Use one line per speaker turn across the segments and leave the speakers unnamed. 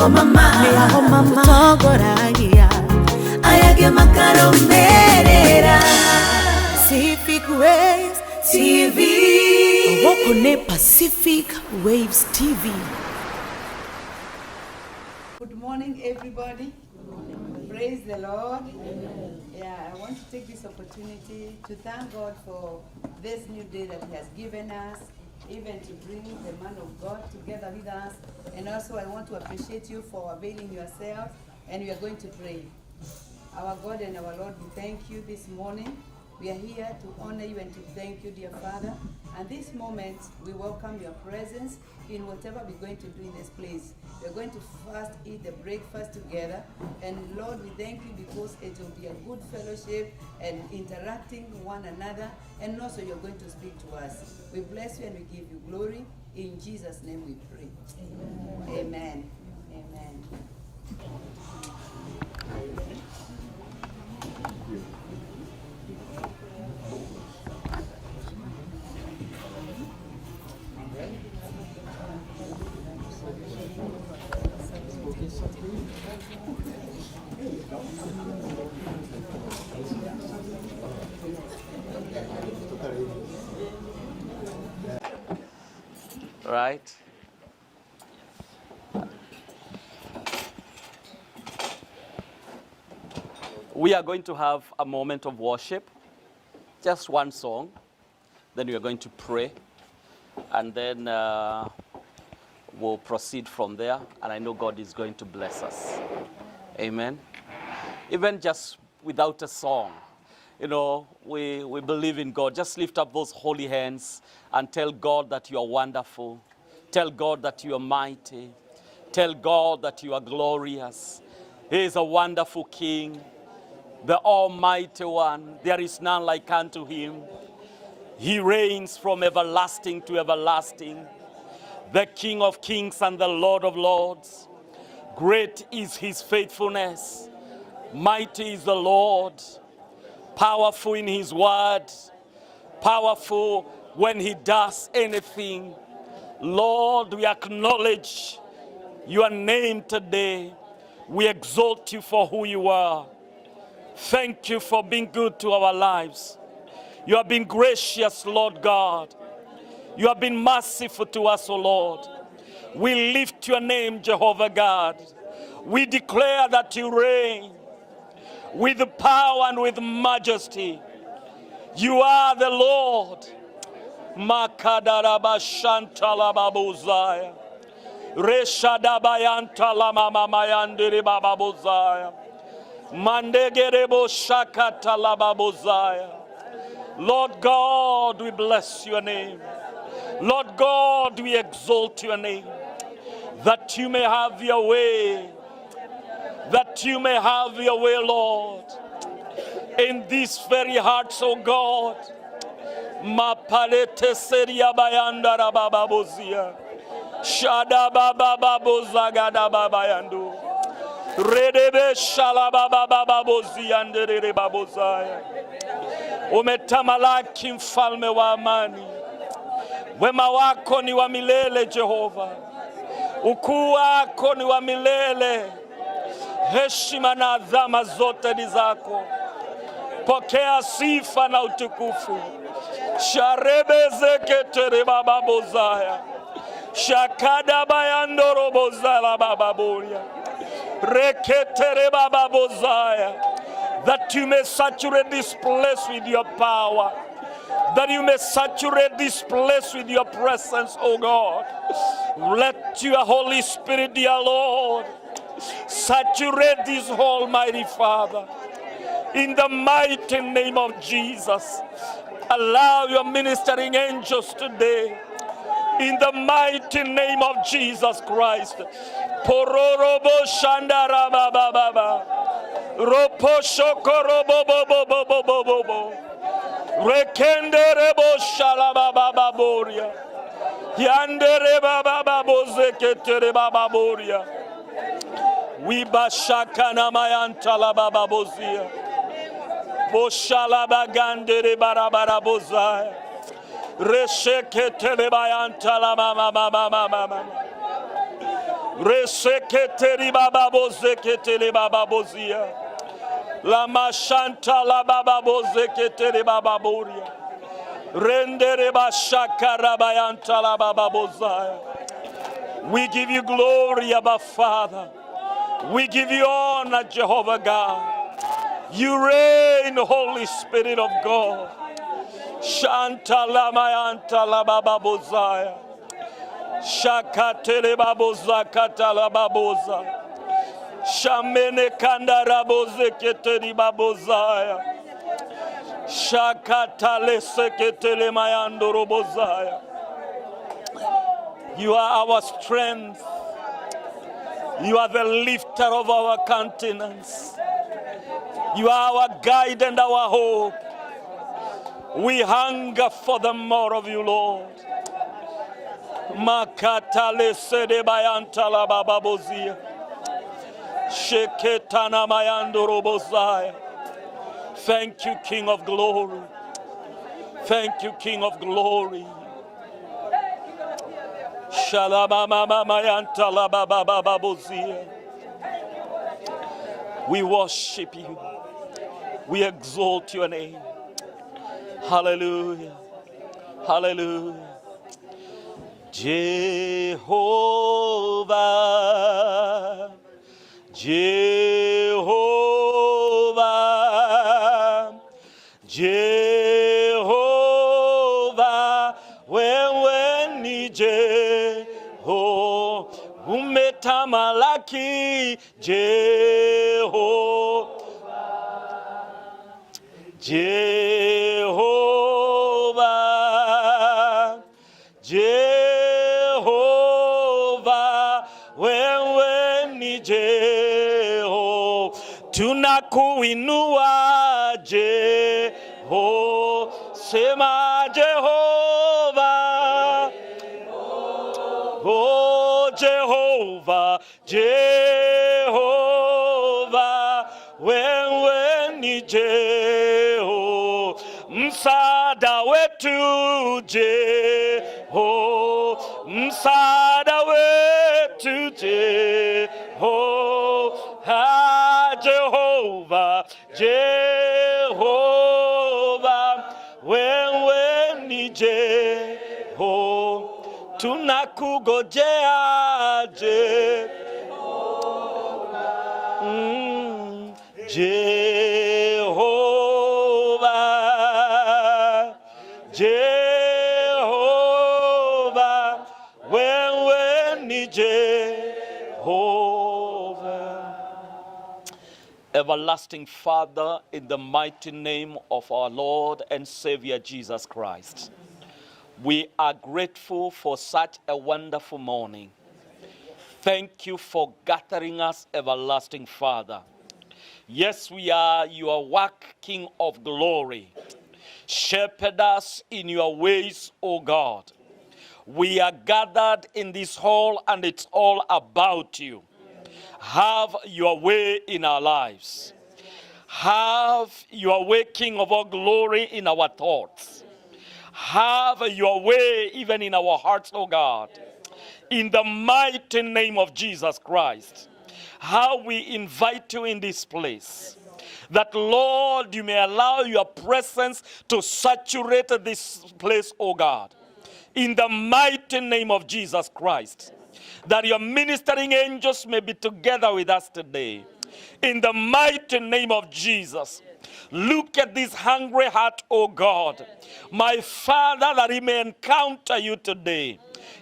mama Togoragia Ayage makaro merera Pacific Waves TV Wokone Pacific Waves TV.
Good morning, everybody. Praise the Lord. Yeah, I want to take this opportunity to thank God for this new day that He has given us, even to bring the man of God together with us. And also I want to appreciate you for availing yourselves, and we are going to pray. Our God and our Lord, we thank you this morning. We are here to honor you and to thank you, dear Father. And this moment, we welcome your presence in whatever we're going to do in this place. We're going to first eat the breakfast together. And Lord, we thank you because it will be a good fellowship and interacting one another. And also you're going to speak to us. We bless you and we give you glory. In Jesus' name we pray. Amen. Amen. Amen.
Right. We are going to have a moment of worship, just one song, then we are going to pray, and then we'll proceed from there, and I know God is going to bless us. Amen. Even just without a song, you know, we believe in God. Just lift up those holy hands and tell God that you are wonderful. Tell God that you are mighty. Tell God that you are glorious. He is a wonderful King, the Almighty One. There is none like unto him. He reigns from everlasting to everlasting. The King of kings and the Lord of lords. Great is his faithfulness. Mighty is the Lord. Powerful in his word. Powerful when he does anything. Lord, we acknowledge your name today. We exalt you for who you are. Thank you for being good to our lives. You have been gracious, Lord God. You have been merciful to us, O Lord. We lift your name, Jehovah God. We declare that you reign with power and with majesty. You are the Lord. Makadaraba shantalababuzaya. Reshadabayantalamamamayandiri bababuzaya. Mandegerebo shakatalababuzaya. Lord God, we bless your name. Lord God, we exalt your name. That you may have your way. That you may have your way, Lord. In these very hearts, O God. Mapalete seria bayandara bababozia. Shada babababozagada babayandu. Redebe shalababababozia ndere babozaya. Umetamalaki mfalme wa amani. Wema wako ni wa milele, Jehova. Ukuu wako ni wa milele. Heshima na adhama zote ni zako. Pokea sifa na utukufu. Sharebe zeketere bababozaya. Shakada bayandoro bozala bababoria. Reketere bababozaya. That you may saturate this place with your power. That you may saturate this place with your presence, O God. Let your Holy Spirit, dear Lord, saturate this Almighty Father. In the mighty name of Jesus, allow your ministering angels today. In the mighty name of Jesus Christ. Pororobo shandara baba baba. Ropo shokorobo bobo bobo bobo. Rekenderebo shalaba baba boria. Yandere baba babo zeketere baba boria. Wibashakana mayantala baba bozia. Boshalaba gandere barabara bozaya. Resheketele bayantala mama mama mama mama. Reseketeri baba bozeketele baba bozia. La mashanta la baba bozeketele baba boria. Rendere bashakara bayanta la baba bozaya. We give you glory, Abba Father. We give you honor, Jehovah God. You reign, Holy Spirit of God. Shanta la mayanta la baba bozaya. Shakatele baboza katala baboza. Shamene kanda raboze keteli babozaya. Shakatale seketele mayando robozaya. You are our strength. You are the lifter of our countenance. You are our guide and our hope. We hunger for the more of you, Lord. Makatale sede bayanta la bababozia. Sheketana mayando robozaya. Thank you, King of Glory. Thank you, King of Glory. Shalabama mayanta la babababozia. We worship you. We exalt your name. Hallelujah. Hallelujah. Jehovah, Jehovah, Jehovah, when ni Jeho, umetamalaki, Jehovah, Jehovah, Jehovah, wewe ni Jeho, tunakuinua Jeho, sema Jehovah, oh Jehovah, Jehovah, wewe ni Jeho, msaada wetu Jeho, msaada wetu Jehovah, Jehovah, Jehovah, wewe ni Jeho, tunakugojea Jehovah, Jehovah, wewe ni Jehovah. Everlasting Father, in the mighty name of our Lord and Savior Jesus Christ, we are grateful for such a wonderful morning. Thank you for gathering us, everlasting Father. Yes, we are your work, King of glory. Shepherd us in your ways, O God. We are gathered in this hall and it's all about you. Have your way in our lives. Have your way, King of all glory, in our thoughts. Have your way even in our hearts, O God. In the mighty name of Jesus Christ, how we invite you in this place, that, Lord, you may allow your presence to saturate this place, O God. In the mighty name of Jesus Christ, that your ministering angels may be together with us today. In the mighty name of Jesus, look at this hungry heart, O God, my Father, that he may encounter you today.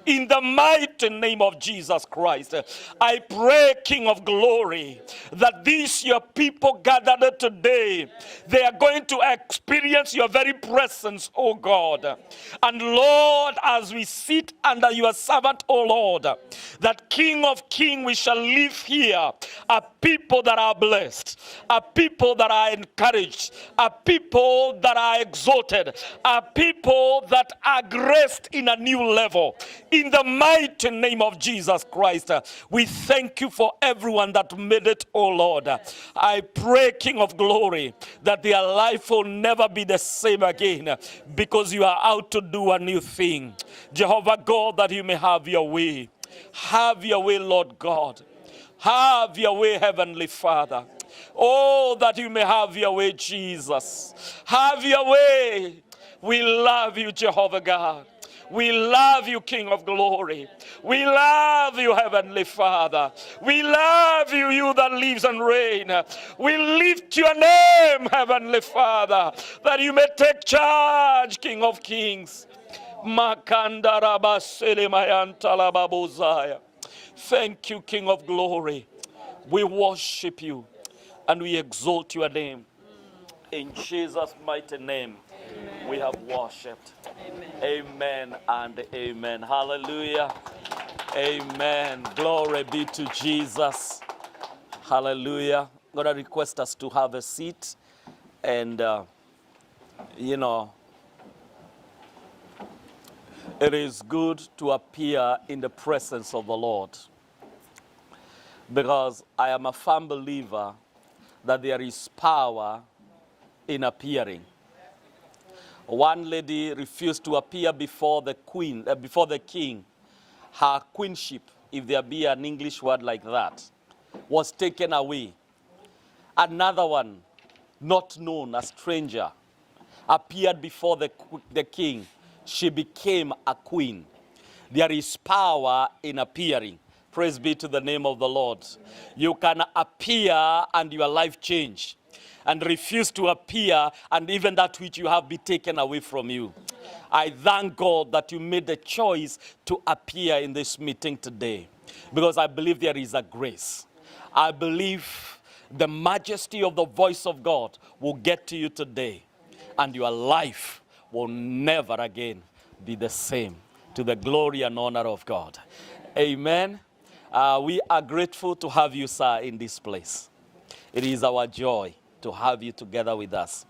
In the mighty name of Jesus Christ, I pray, King of glory, that these your people gathered today, they are going to experience your very presence, O God. And Lord, as we sit under your servant, O Lord, that King of kings, we shall live here, a people that are blessed, a people that are encouraged, a people that are exalted, a people that are graced in a new level. In the mighty name of Jesus Christ, we thank you for everyone that made it, oh Lord. I pray, King of glory, that their life will never be the same again, because you are out to do a new thing. Jehovah God, that you may have your way. Have your way, Lord God. Have your way, Heavenly Father. Oh, that you may have your way, Jesus. Have your way. We love you, Jehovah God. We love you, King of Glory. We love you, Heavenly Father. We love you, you that lives and reign. We lift your name, Heavenly Father, that you may take charge, King of Kings. Thank you, King of Glory. We worship you and we exalt your name. In Jesus' mighty name, amen. We have worshipped. Amen and amen. Hallelujah. Amen. Glory be to Jesus. Hallelujah. I'm going to request us to have a seat. And, it is good to appear in the presence of the Lord. Because I am a firm believer that there is power in appearing. One lady refused to appear before the before the king. Her queenship, if there be an English word like that, was taken away. Another one, not known, a stranger, appeared before the king. She became a queen. There is power in appearing. Praise be to the name of the Lord. You can appear and your life change, and refuse to appear and even that which you have be taken away from you. I thank God that you made the choice to appear in this meeting today, because I believe there is a grace. I believe the majesty of the voice of God will get to you today, and your life will never again be the same, to the glory and honor of God. Amen. We are grateful to have you, sir, in this place. It is our joy to have you together with us.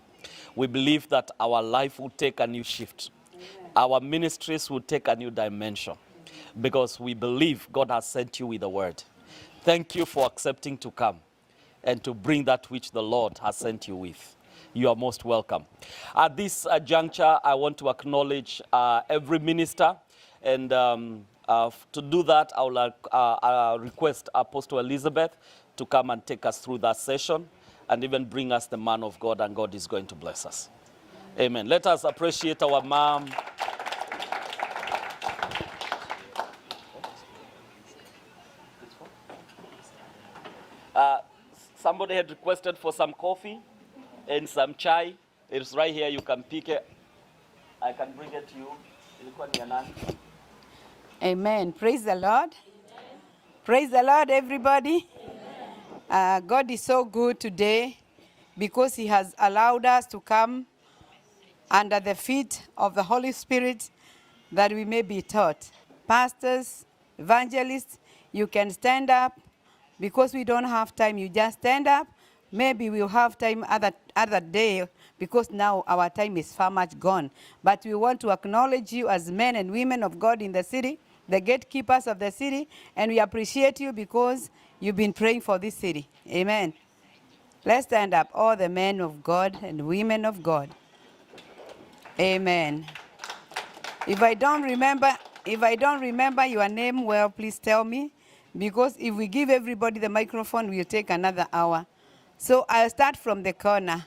We believe that our life will take a new shift. Our ministries will take a new dimension, because we believe God has sent you with a word. Thank you for accepting to come and to bring that which the Lord has sent you with. You are most welcome. At this juncture, I want to acknowledge every minister, and to do that, I will request Apostle Elizabeth to come and take us through that session, and even bring us the man of God, and God is going to bless us. Amen. Let us appreciate our mom. Somebody had requested for some coffee and some chai. It's right here. You can pick it. I can bring it to you.
Amen. Praise the Lord. Praise the Lord, everybody. God is so good today, because he has allowed us to come under the feet of the Holy Spirit, that we may be taught. Pastors, evangelists, you can stand up. Because we don't have time, you just stand up. Maybe we'll have time other day, because now our time is far much gone. But we want to acknowledge you as men and women of God in the city, the gatekeepers of the city, and we appreciate you because you've been praying for this city. Amen. Let's stand up, all the men of God and women of God. Amen. If I don't remember your name well, please tell me, because if we give everybody the microphone, we'll take another hour. So I'll start from the corner.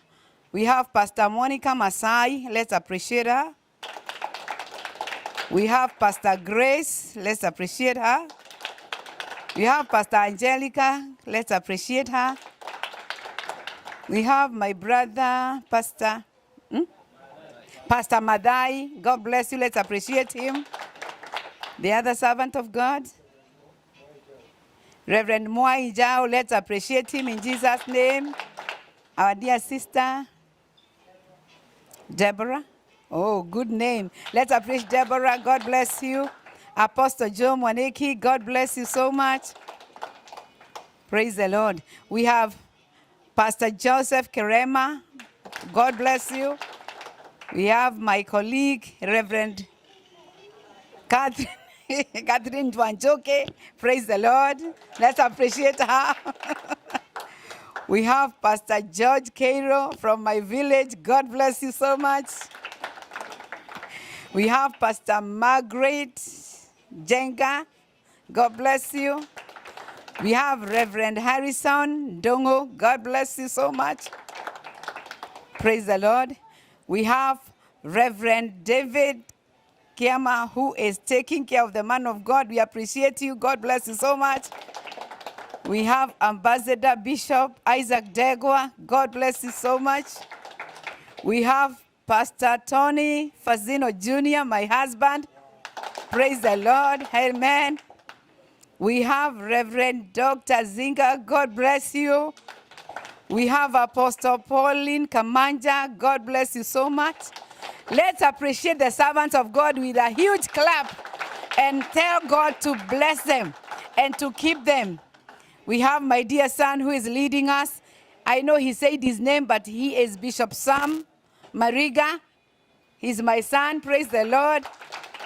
We have Pastor Monica Masai. Let's appreciate her. We have Pastor Grace. Let's appreciate her. We have Pastor Angelica. Let's appreciate her. We have my brother, Pastor Madai. God bless you. Let's appreciate him. The other servant of God, Reverend Mwai Jao. Let's appreciate him in Jesus' name. Our dear sister, Deborah. Oh, good name. Let's appreciate Deborah. God bless you. Apostle Joe Mwaneki. God bless you so much. Praise the Lord. We have Pastor Joseph Kerema. God bless you. We have my colleague, Reverend Catherine Dwanjoke. Praise the Lord. Let's appreciate her. We have Pastor George Cairo from my village. God bless you so much. We have Pastor Margaret Jenga. God bless you. We have Reverend Harrison Dongo. God bless you so much. Praise the Lord. We have Reverend David Kiama, who is taking care of the man of God. We appreciate you. God bless you so much. We have Ambassador Bishop Isaac Degwa. God bless you so much. We have Pastor Tony Fazino Jr., my husband. Praise the Lord. Amen. We have Reverend Dr. Zinga. God bless you. We have Apostle Pauline Kamanja. God bless you so much. Let's appreciate the servants of God with a huge clap and tell God to bless them and to keep them. We have my dear son who is leading us. I know he said his name, but he is Bishop Sam Mariga. He's my son. Praise the Lord.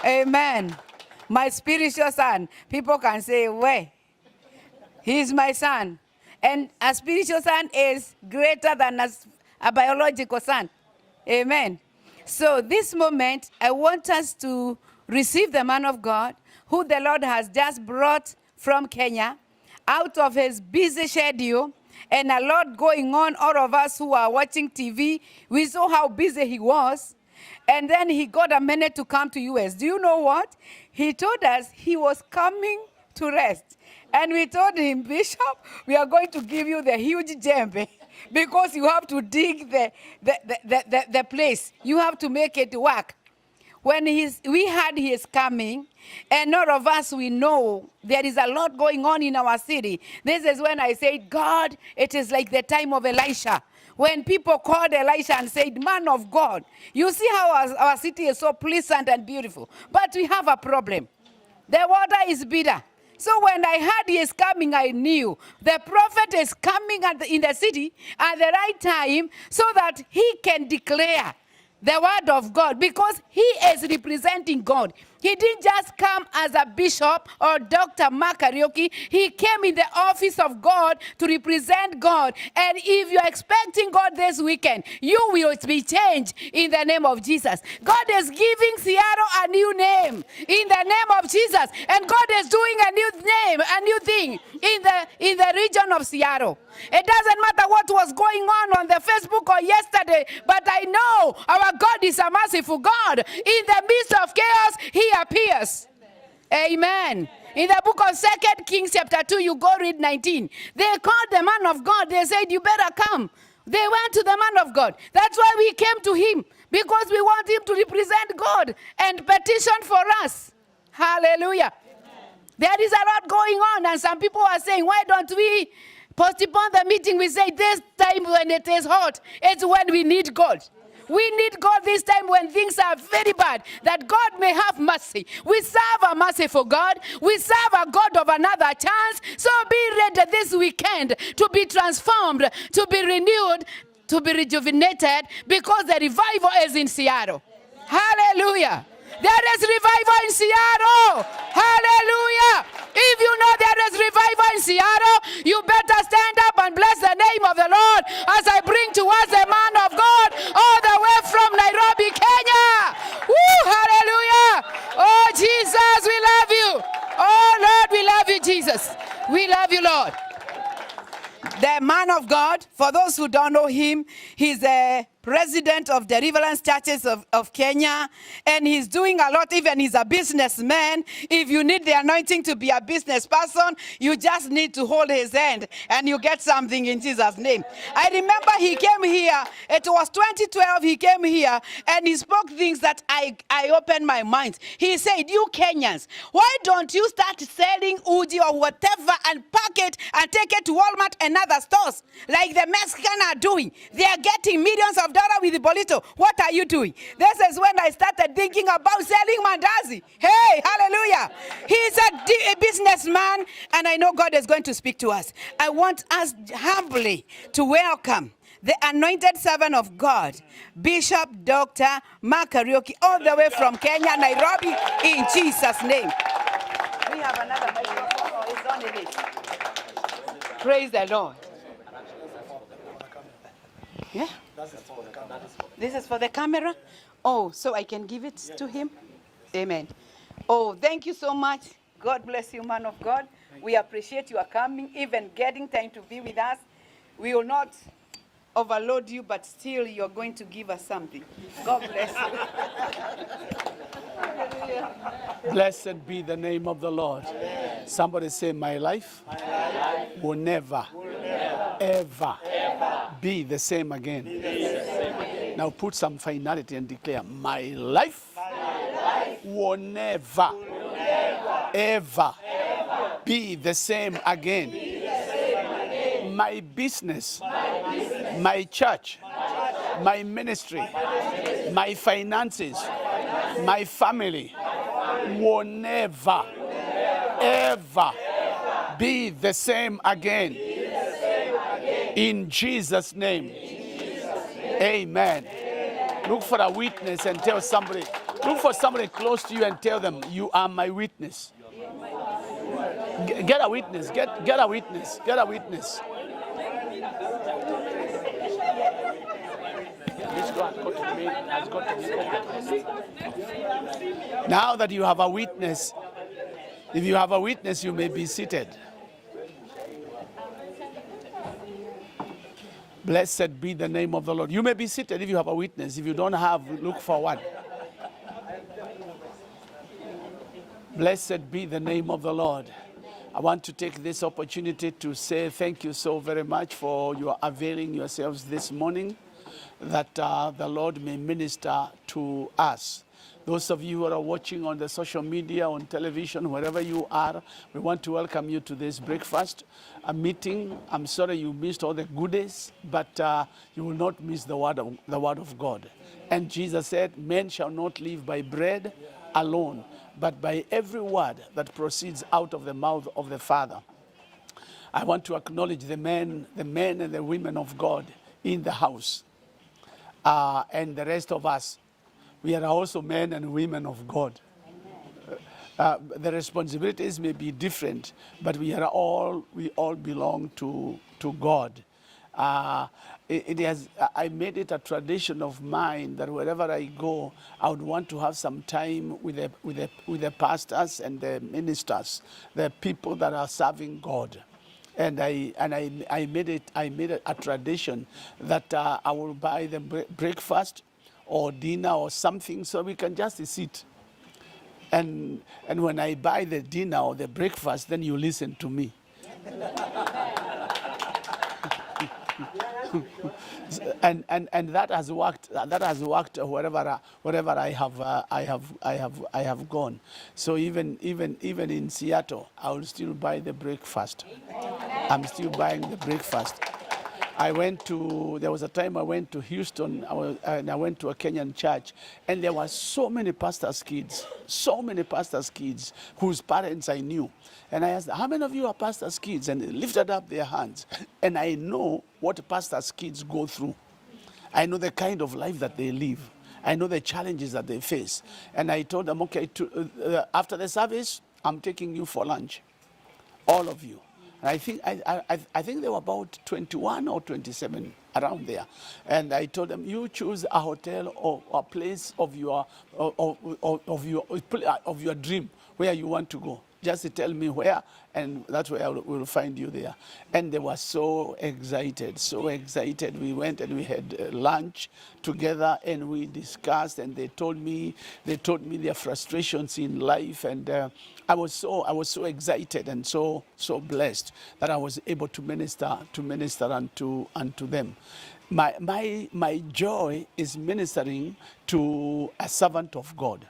Amen. My spiritual son. People can say, where? He's my son. And a spiritual son is greater than a biological son. Amen. So this moment, I want us to receive the man of God who the Lord has just brought from Kenya out of his busy schedule and a lot going on. All of us who are watching TV, we saw how busy he was. And then he got a minute to come to US. Do you know what? He told us he was coming to rest. And we told him, Bishop, we are going to give you the huge djembe because you have to dig the place. You have to make it work. When we heard he is coming, and all of us, we know there is a lot going on in our city. This is when I said, God, it is like the time of Elisha. When people called Elisha and said, man of God, you see how our city is so pleasant and beautiful, but we have a problem. The water is bitter. So when I heard he is coming, I knew the prophet is coming in the city at the right time so that he can declare the word of God because he is representing God. He didn't just come as a bishop or DR.MARK KARIUKI. He came in the office of God to represent God. And if you're expecting God this weekend, you will be changed in the name of Jesus. God is giving Seattle a new name in the name of Jesus. And God is doing a new name, a new thing in the region of Seattle. It doesn't matter what was going on the Facebook or yesterday, but I know our God is a merciful God. In the midst of chaos, he appears. Amen. In the book of 2 Kings chapter 2, you go read 19. They called the man of God. They said, you better come. They went to the man of God. That's why we came to him, because we want him to represent God and petition for us. Hallelujah. Amen. There is a lot going on, and some people are saying, why don't we postpone the meeting? We say this time when it is hot, it's when we need God. We need God this time when things are very bad, that God may have mercy. We serve a merciful God. We serve a God of another chance. So be ready this weekend to be transformed, to be renewed, to be rejuvenated, because the revival is in Seattle. Hallelujah. There is revival in Seattle. Hallelujah. If you know there is revival in Seattle, you better stand up and bless the name of the Lord as I bring to us the man of God all the way from Nairobi, Kenya. Woo, hallelujah. Oh, Jesus, we love you. Oh, Lord, we love you, Jesus. We love you, Lord. The man of God, for those who don't know him, he's a president of Deliverance Churches of Kenya, and he's doing a lot. Even he's a businessman. If you need the anointing to be a business person, you just need to hold his hand and you get something in Jesus' name. I remember he came here, it was 2012, he came here and he spoke things that I opened my mind. He said, you Kenyans, why don't you start selling uji or whatever and pack it and take it to Walmart and other stores like the Mexicans are doing? They are getting millions of dollars with the bolito. What are you doing? This is when I started thinking about selling mandazi. Hey, hallelujah. He's a businessman, and I know God is going to speak to us. I want us humbly to welcome the anointed servant of God, Bishop DR.MARK KARIUKI, all the way from Kenya, Nairobi, in Jesus' name. We have another microphone, or it's on the list. Praise the Lord. Yeah? This is for the camera? Oh, so I can give it to him? Amen. Oh, thank you so much. God bless you, man of God. We appreciate your coming, even getting time to be with us. We will not overload you, but still you're going to give us something. God bless you.
Blessed be the name of the Lord. Somebody say, my life will never, ever be the same again. Now put some finality and declare, my life will never, ever be the same again. My business, my church, my ministry, my finances, my family will never, ever be the same again. In Jesus' name. Amen. Look for a witness and tell somebody, look for somebody close to you and tell them, you are my witness. Get a witness, get a witness, get a witness. This God has got to be. Now that you have a witness, if you have a witness, you may be seated. Blessed be the name of the Lord. You may be seated if you have a witness. If you don't have, look for one. Blessed be the name of the Lord. I want to take this opportunity to say thank you so very much for your availing yourselves this morning, that the Lord may minister to us. Those of you who are watching on the social media, on television, wherever you are, we want to welcome you to this breakfast meeting. I'm sorry you missed all the goodies, but you will not miss the word of God. And Jesus said, men shall not live by bread alone, but by every word that proceeds out of the mouth of the Father. I want to acknowledge the men and the women of God in the house, and the rest of us. We are also men and women of God. The responsibilities may be different, but we all belong to God. I made it a tradition of mine that wherever I go, I would want to have some time with the pastors and the ministers, the people that are serving God. And I made it a tradition that I will buy them breakfast or dinner or something so we can just sit. And when I buy the dinner or the breakfast, then you listen to me. and that has worked. That has worked wherever I have gone. So even in Seattle, I will still buy the breakfast. I'm still buying the breakfast. There was a time I went to Houston, and I went to a Kenyan church, and there were so many pastors' kids whose parents I knew. And I asked, how many of you are pastors' kids? And they lifted up their hands. And I know what pastors' kids go through. I know the kind of life that they live. I know the challenges that they face. And I told them, okay, after the service, I'm taking you for lunch, all of you. And I think they were about 21 or 27 around there. And I told them, you choose a hotel or a place of your dream where you want to go. Just tell me where, and that's where we'll find you there. And they were so excited, so excited. We went and we had lunch together, and we discussed, and they told me their frustrations in life, and I was so excited and so blessed that I was able to minister unto them. My joy is ministering to a servant of God.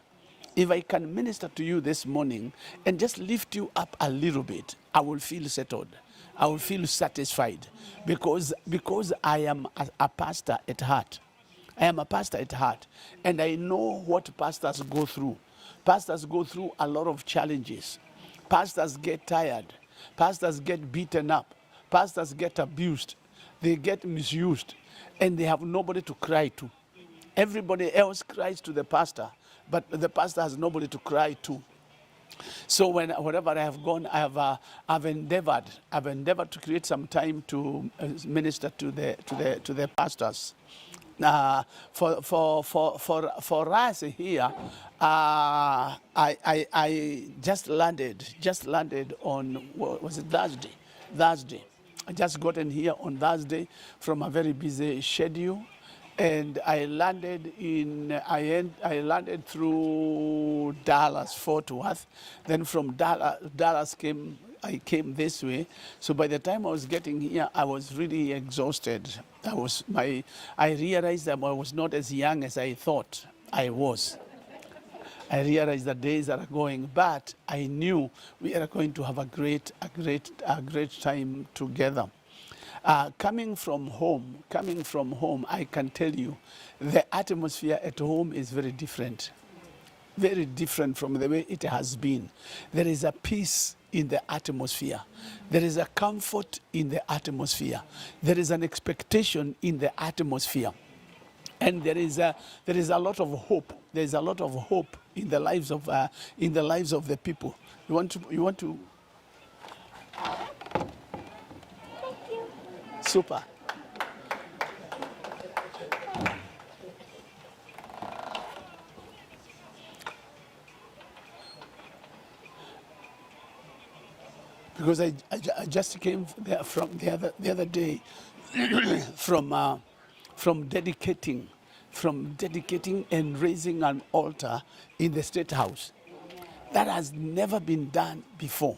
If I can minister to you this morning and just lift you up a little bit, I will feel settled. I will feel satisfied because I am a pastor at heart. I am a pastor at heart, and I know what pastors go through. Pastors go through a lot of challenges. Pastors get tired. Pastors get beaten up. Pastors get abused. They get misused, and they have nobody to cry to. Everybody else cries to the pastor, but the pastor has nobody to cry to. So wherever I have gone, I've endeavored to create some time to minister to the pastors. For us here, I just landed on, what was it, Thursday. I just gotten here on Thursday from a very busy schedule, and I landed I landed through Dallas, Fort Worth. Then from Dallas I came this way. So by the time I was getting here, I was really exhausted. I realized that I was not as young as I thought I was. I realized the days are going, but I knew we are going to have a great time together. Coming from home, I can tell you, the atmosphere at home is very different from the way it has been. There is a peace in the atmosphere. There is a comfort in the atmosphere. There is an expectation in the atmosphere. And there is a lot of hope. There is a lot of hope in the lives of the people. You want to. Super. Because I just came there from the other day from dedicating and raising an altar in the State House. That has never been done before.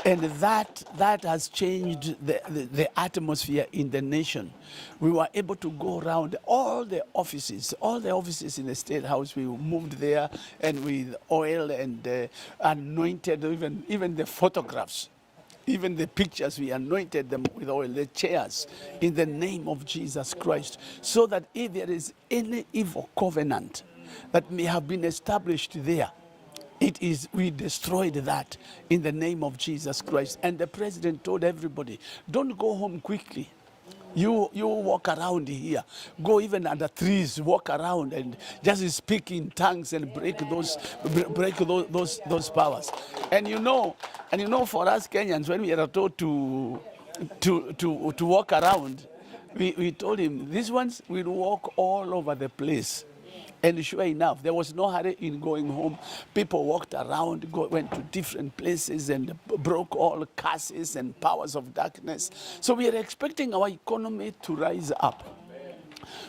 And that has changed the atmosphere in the nation. We were able to go around all the offices in the State House. We moved there, and with oil and anointed even the photographs. Even the pictures, we anointed them with oil, the chairs, in the name of Jesus Christ, so that if there is any evil covenant that may have been established there, we destroyed that in the name of Jesus Christ. And the president told everybody, don't go home quickly. You walk around here, go even under trees, walk around and just speak in tongues and break those powers. And you know, for us Kenyans, when we are told to walk around, we told him these ones will walk all over the place. And sure enough, there was no hurry in going home. People walked around, went to different places and broke all curses and powers of darkness. So we are expecting our economy to rise up.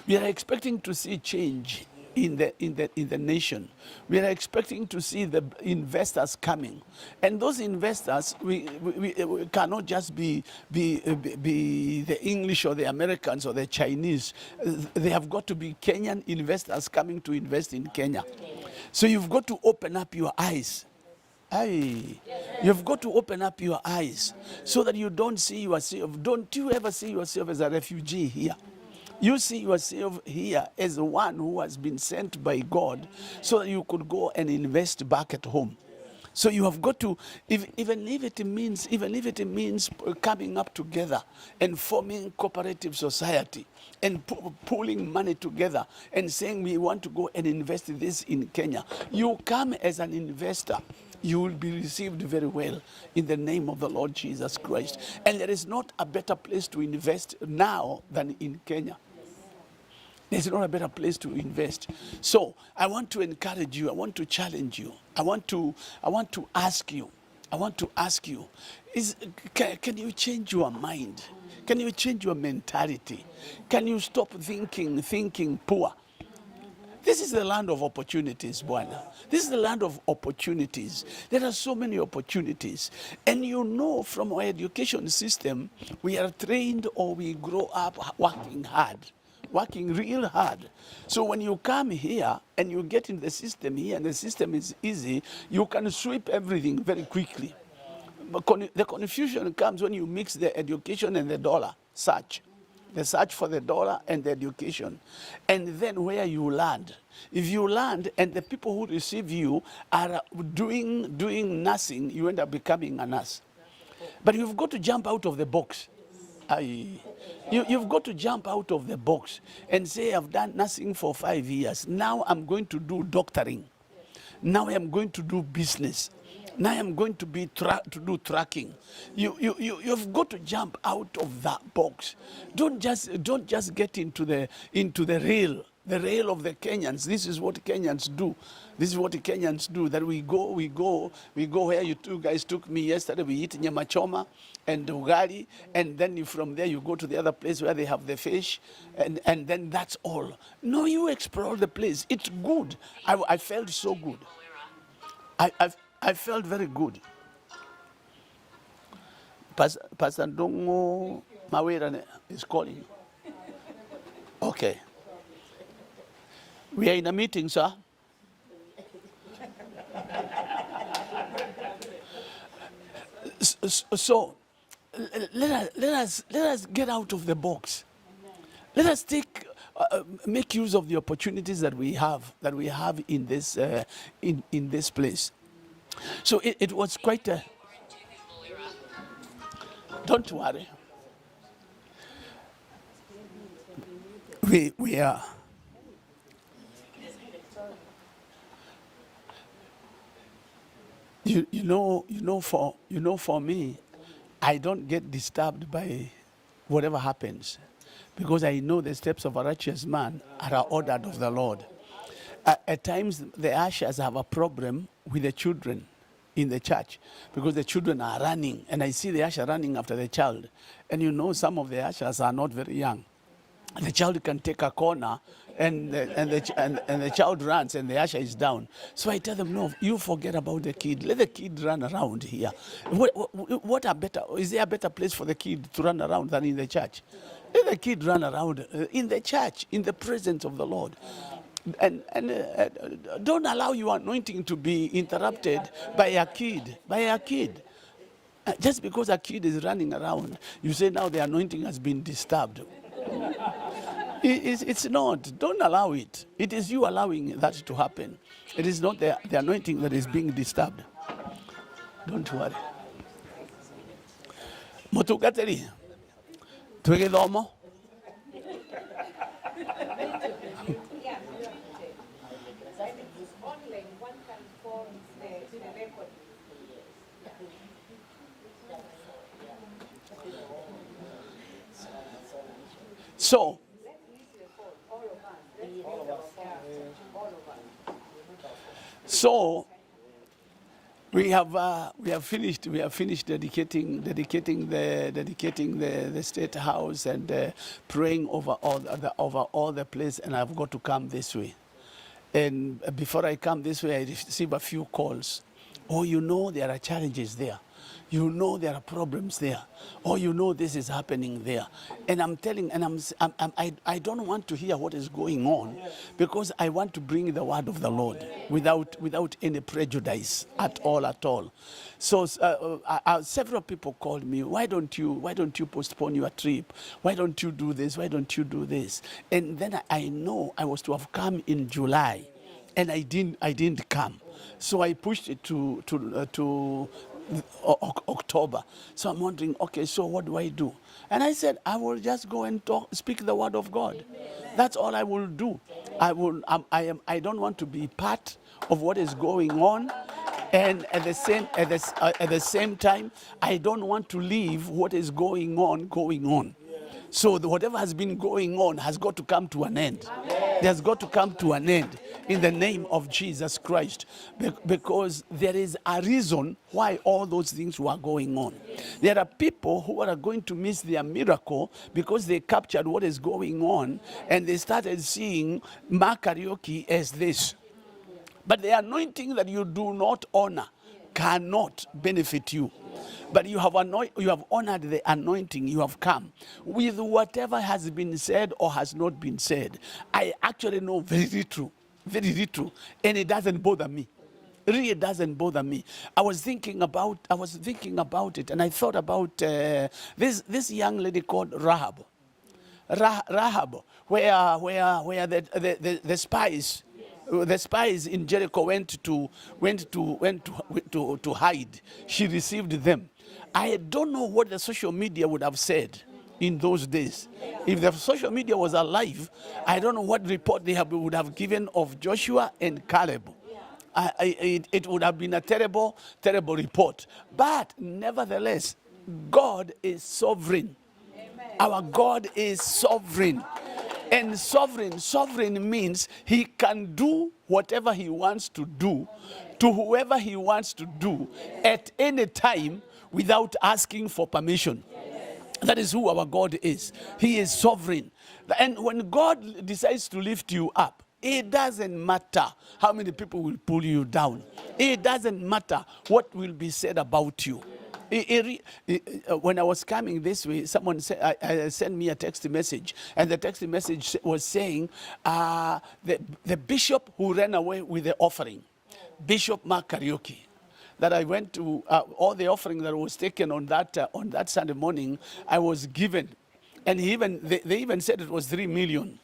We are expecting to see change in the nation. We are expecting to see the investors coming, and those investors we cannot just be the English or the Americans or the Chinese. They have got to be Kenyan investors coming to invest in Kenya. So you've got to open up your eyes. You've got to open up your eyes so that you don't see yourself. Don't you ever see yourself as a refugee here. You see yourself here as one who has been sent by God so that you could go and invest back at home. So you have got to, even if it means coming up together and forming cooperative society and pulling money together and saying we want to go and invest this in Kenya. You come as an investor, you will be received very well in the name of the Lord Jesus Christ. And there is not a better place to invest now than in Kenya. There's not a better place to invest. So I want to encourage you. I want to challenge you. I want to ask you. Can you change your mind? Can you change your mentality? Can you stop thinking poor? This is the land of opportunities, Bwana. This is the land of opportunities. There are so many opportunities. And you know, from our education system, we are trained or we grow up working real hard. So when you come here and you get in the system here and the system is easy, you can sweep everything very quickly. But the confusion comes when you mix the education and the dollar search. The search for the dollar and the education. And then where you land. If you land and the people who receive you are doing nothing, you end up becoming a nurse. But you've got to jump out of the box. You've got to jump out of the box and say, I've done nothing for 5 years. Now I'm going to do doctoring. Now I'm going to do business. Now I'm going to be to do tracking. You've got to jump out of that box. Don't just get into the rail. The rail of the Kenyans. This is what Kenyans do. This is what the Kenyans do. That we go where you two guys took me yesterday. We eat nyama choma and ugali, and then from there you go to the other place where they have the fish, and then that's all. No, you explore the place. It's good. I felt so good. I felt very good. Pastor Ndongo Mawera is calling you. Okay. We are in a meeting, sir. So let us get out of the box. Let us make use of the opportunities that we have in this in this place. So it was quite a. Don't worry. We are. You know, for me, I don't get disturbed by whatever happens, because I know the steps of a righteous man are ordered of the Lord. At times, the ushers have a problem with the children in the church, because the children are running, and I see the usher running after the child. And you know, some of the ushers are not very young. The child can take a corner, and the child runs, and the usher is down. So I tell them, no, you forget about the kid. Let the kid run around here. Is there a better place for the kid to run around than in the church? Let the kid run around in the church, in the presence of the Lord. And don't allow your anointing to be interrupted by a kid. Just because a kid is running around, you say now the anointing has been disturbed. It's not. Don't allow it. It is you allowing that to happen. It is not the anointing that is being disturbed. Don't worry. Motugateri. Twegedomo. So we have finished dedicating the state house and praying over all the place, and I've got to come this way. And before I come this way, I receive a few calls. Oh, you know there are challenges there. You know there are problems there. Or you know this is happening there. And I'm telling, and I don't want to hear what is going on, because I want to bring the word of the Lord without any prejudice at all. So several people called me, why don't you postpone your trip? Why don't you do this? Why don't you do this? And then I know I was to have come in July, and I didn't come. So I pushed it to October. So I'm wondering, okay, so what do I do? And I said, I will just go and speak the word of God. That's all I will do. I don't want to be part of what is going on, and at the same time, I don't want to leave what is going on. So whatever has been going on has got to come to an end. It has got to come to an end in the name of Jesus Christ, because there is a reason why all those things were going on. There are people who are going to miss their miracle because they captured what is going on, and they started seeing MARK KARIUKI as this. But the anointing that you do not honor cannot benefit you. But you have honored the anointing. You have come with whatever has been said or has not been said. I actually know very little, and it doesn't bother me. Really, it doesn't bother me. I was thinking about it, and I thought about this young lady called Rahab. Rahab, where the spies. The spies in Jericho went to hide. She received them. I don't know what the social media would have said in those days. If the social media was alive, I don't know what report would have given of Joshua and Caleb. it would have been a terrible, terrible report. But nevertheless, God is sovereign. Our God is sovereign. And sovereign means he can do whatever he wants to do to whoever he wants to do at any time without asking for permission. That is who our God is. He is sovereign. And when God decides to lift you up, it doesn't matter how many people will pull you down. It doesn't matter what will be said about you. When I was coming this way, someone sent me a text message, and the text message was saying, the bishop who ran away with the offering, DR.MARK KARIUKI, that I went to, all the offering that was taken on that Sunday morning, I was given. And they even said it was 3 million.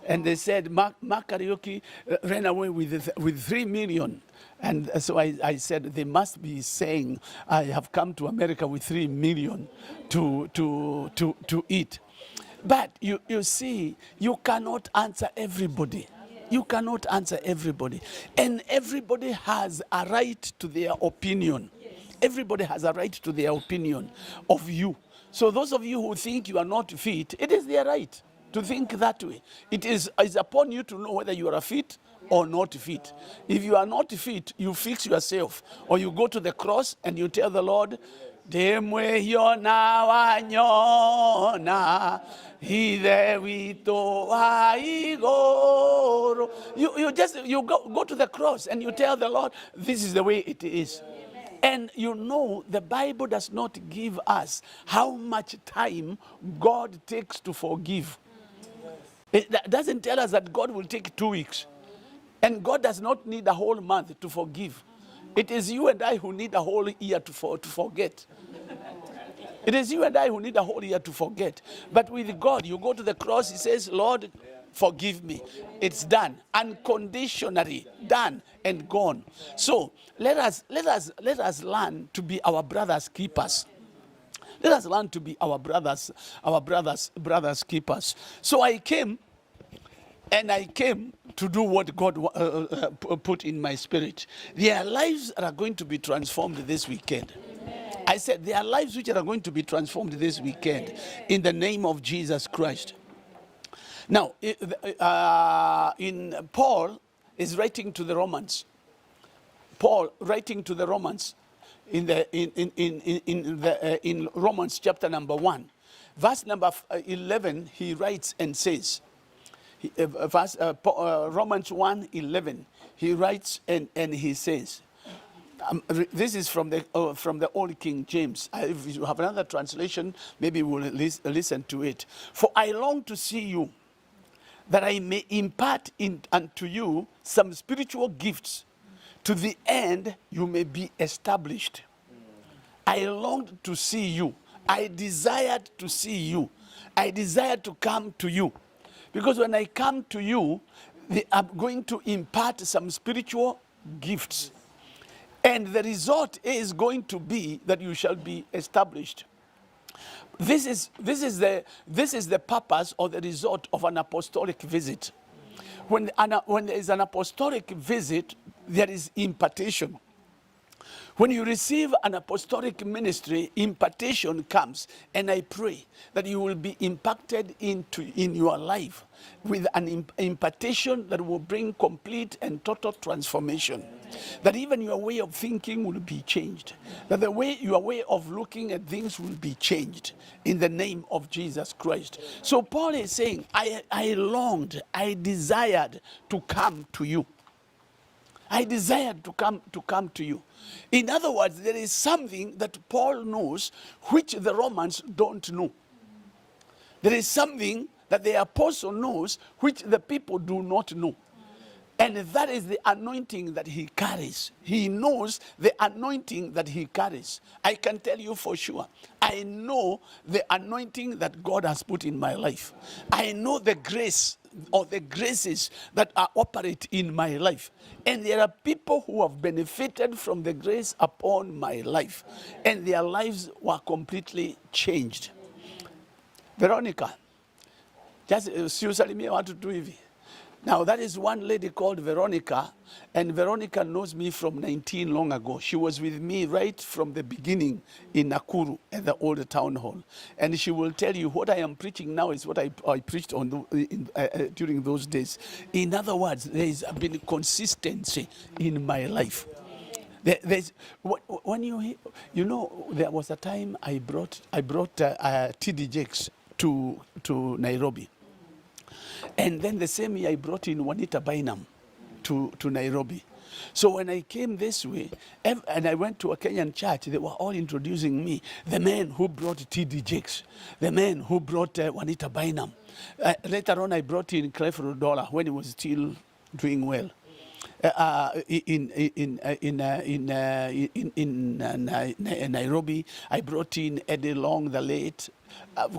And they said, Mark KARIUKI ran away with 3 million. And so I said, they must be saying, I have come to America with 3 million to eat. But you see, you cannot answer everybody. You cannot answer everybody. And everybody has a right to their opinion. Everybody has a right to their opinion of you. So those of you who think you are not fit, it is their right to think that way. It is upon you to know whether you are fit or not fit. If you are not fit, you fix yourself. Or you go to the cross and you tell the Lord, Demwe yona wanyona, hide wito waigoro. You go to the cross and you tell the Lord, this is the way it is. And you know, the Bible does not give us how much time God takes to forgive. It doesn't tell us that God will take 2 weeks. And God does not need a whole month to forgive. It is you and I who need a whole year to forget. It is you and I who need a whole year to forget. But with God, you go to the cross, he says, Lord, forgive me. It's done. Unconditionally done and gone. So let us learn to be our brothers' keepers. Let us learn to be our brothers' keepers. So I came to do what God put in my spirit. Their lives are going to be transformed this weekend. Amen. I said there are lives which are going to be transformed this weekend in the name of Jesus Christ. Now, in Paul is writing to the Romans. Paul writing to the Romans in Romans chapter number 1, verse number 11, he writes and says, Romans 1:11, he writes and he says, this is from the Old King James. If you have another translation, maybe we'll listen to it. For I long to see you, that I may impart unto you some spiritual gifts, to the end you may be established. I longed to see you. I desired to see you. I desired to come to you. Because when I come to you, I'm going to impart some spiritual gifts. And the result is going to be that you shall be established. This is the purpose or the result of an apostolic visit. When there is an apostolic visit, there is impartation. When you receive an apostolic ministry, impartation comes, and I pray that you will be impacted in your life with an impartation that will bring complete and total transformation. That even your way of thinking will be changed. That your way of looking at things will be changed in the name of Jesus Christ. So Paul is saying, I longed, I desired to come to you. I desired to come to you. In other words, there is something that Paul knows which the Romans don't know. There is something that the apostle knows which the people do not know. And that is the anointing that he carries. He knows the anointing that he carries. I can tell you for sure, I know the anointing that God has put in my life. I know the grace or the graces that are operate in my life. And there are people who have benefited from the grace upon my life. And their lives were completely changed. Veronica, just si usalimie watu tu hivi. Now, that is one lady called Veronica, and Veronica knows me from 19 long ago. She was with me right from the beginning in Nakuru at the old town hall. And she will tell you what I am preaching now is what I preached during those days. In other words, there has been consistency in my life. When you know, there was a time I brought TD Jakes to Nairobi. And then the same year I brought in Juanita Bynum to Nairobi. So when I came this way, and I went to a Kenyan church, they were all introducing me. The man who brought T.D. Jakes, the man who brought Juanita Bynum. Later on, I brought in Clef Rodola when he was still doing well. In Nairobi, I brought in Eddie Long, the late,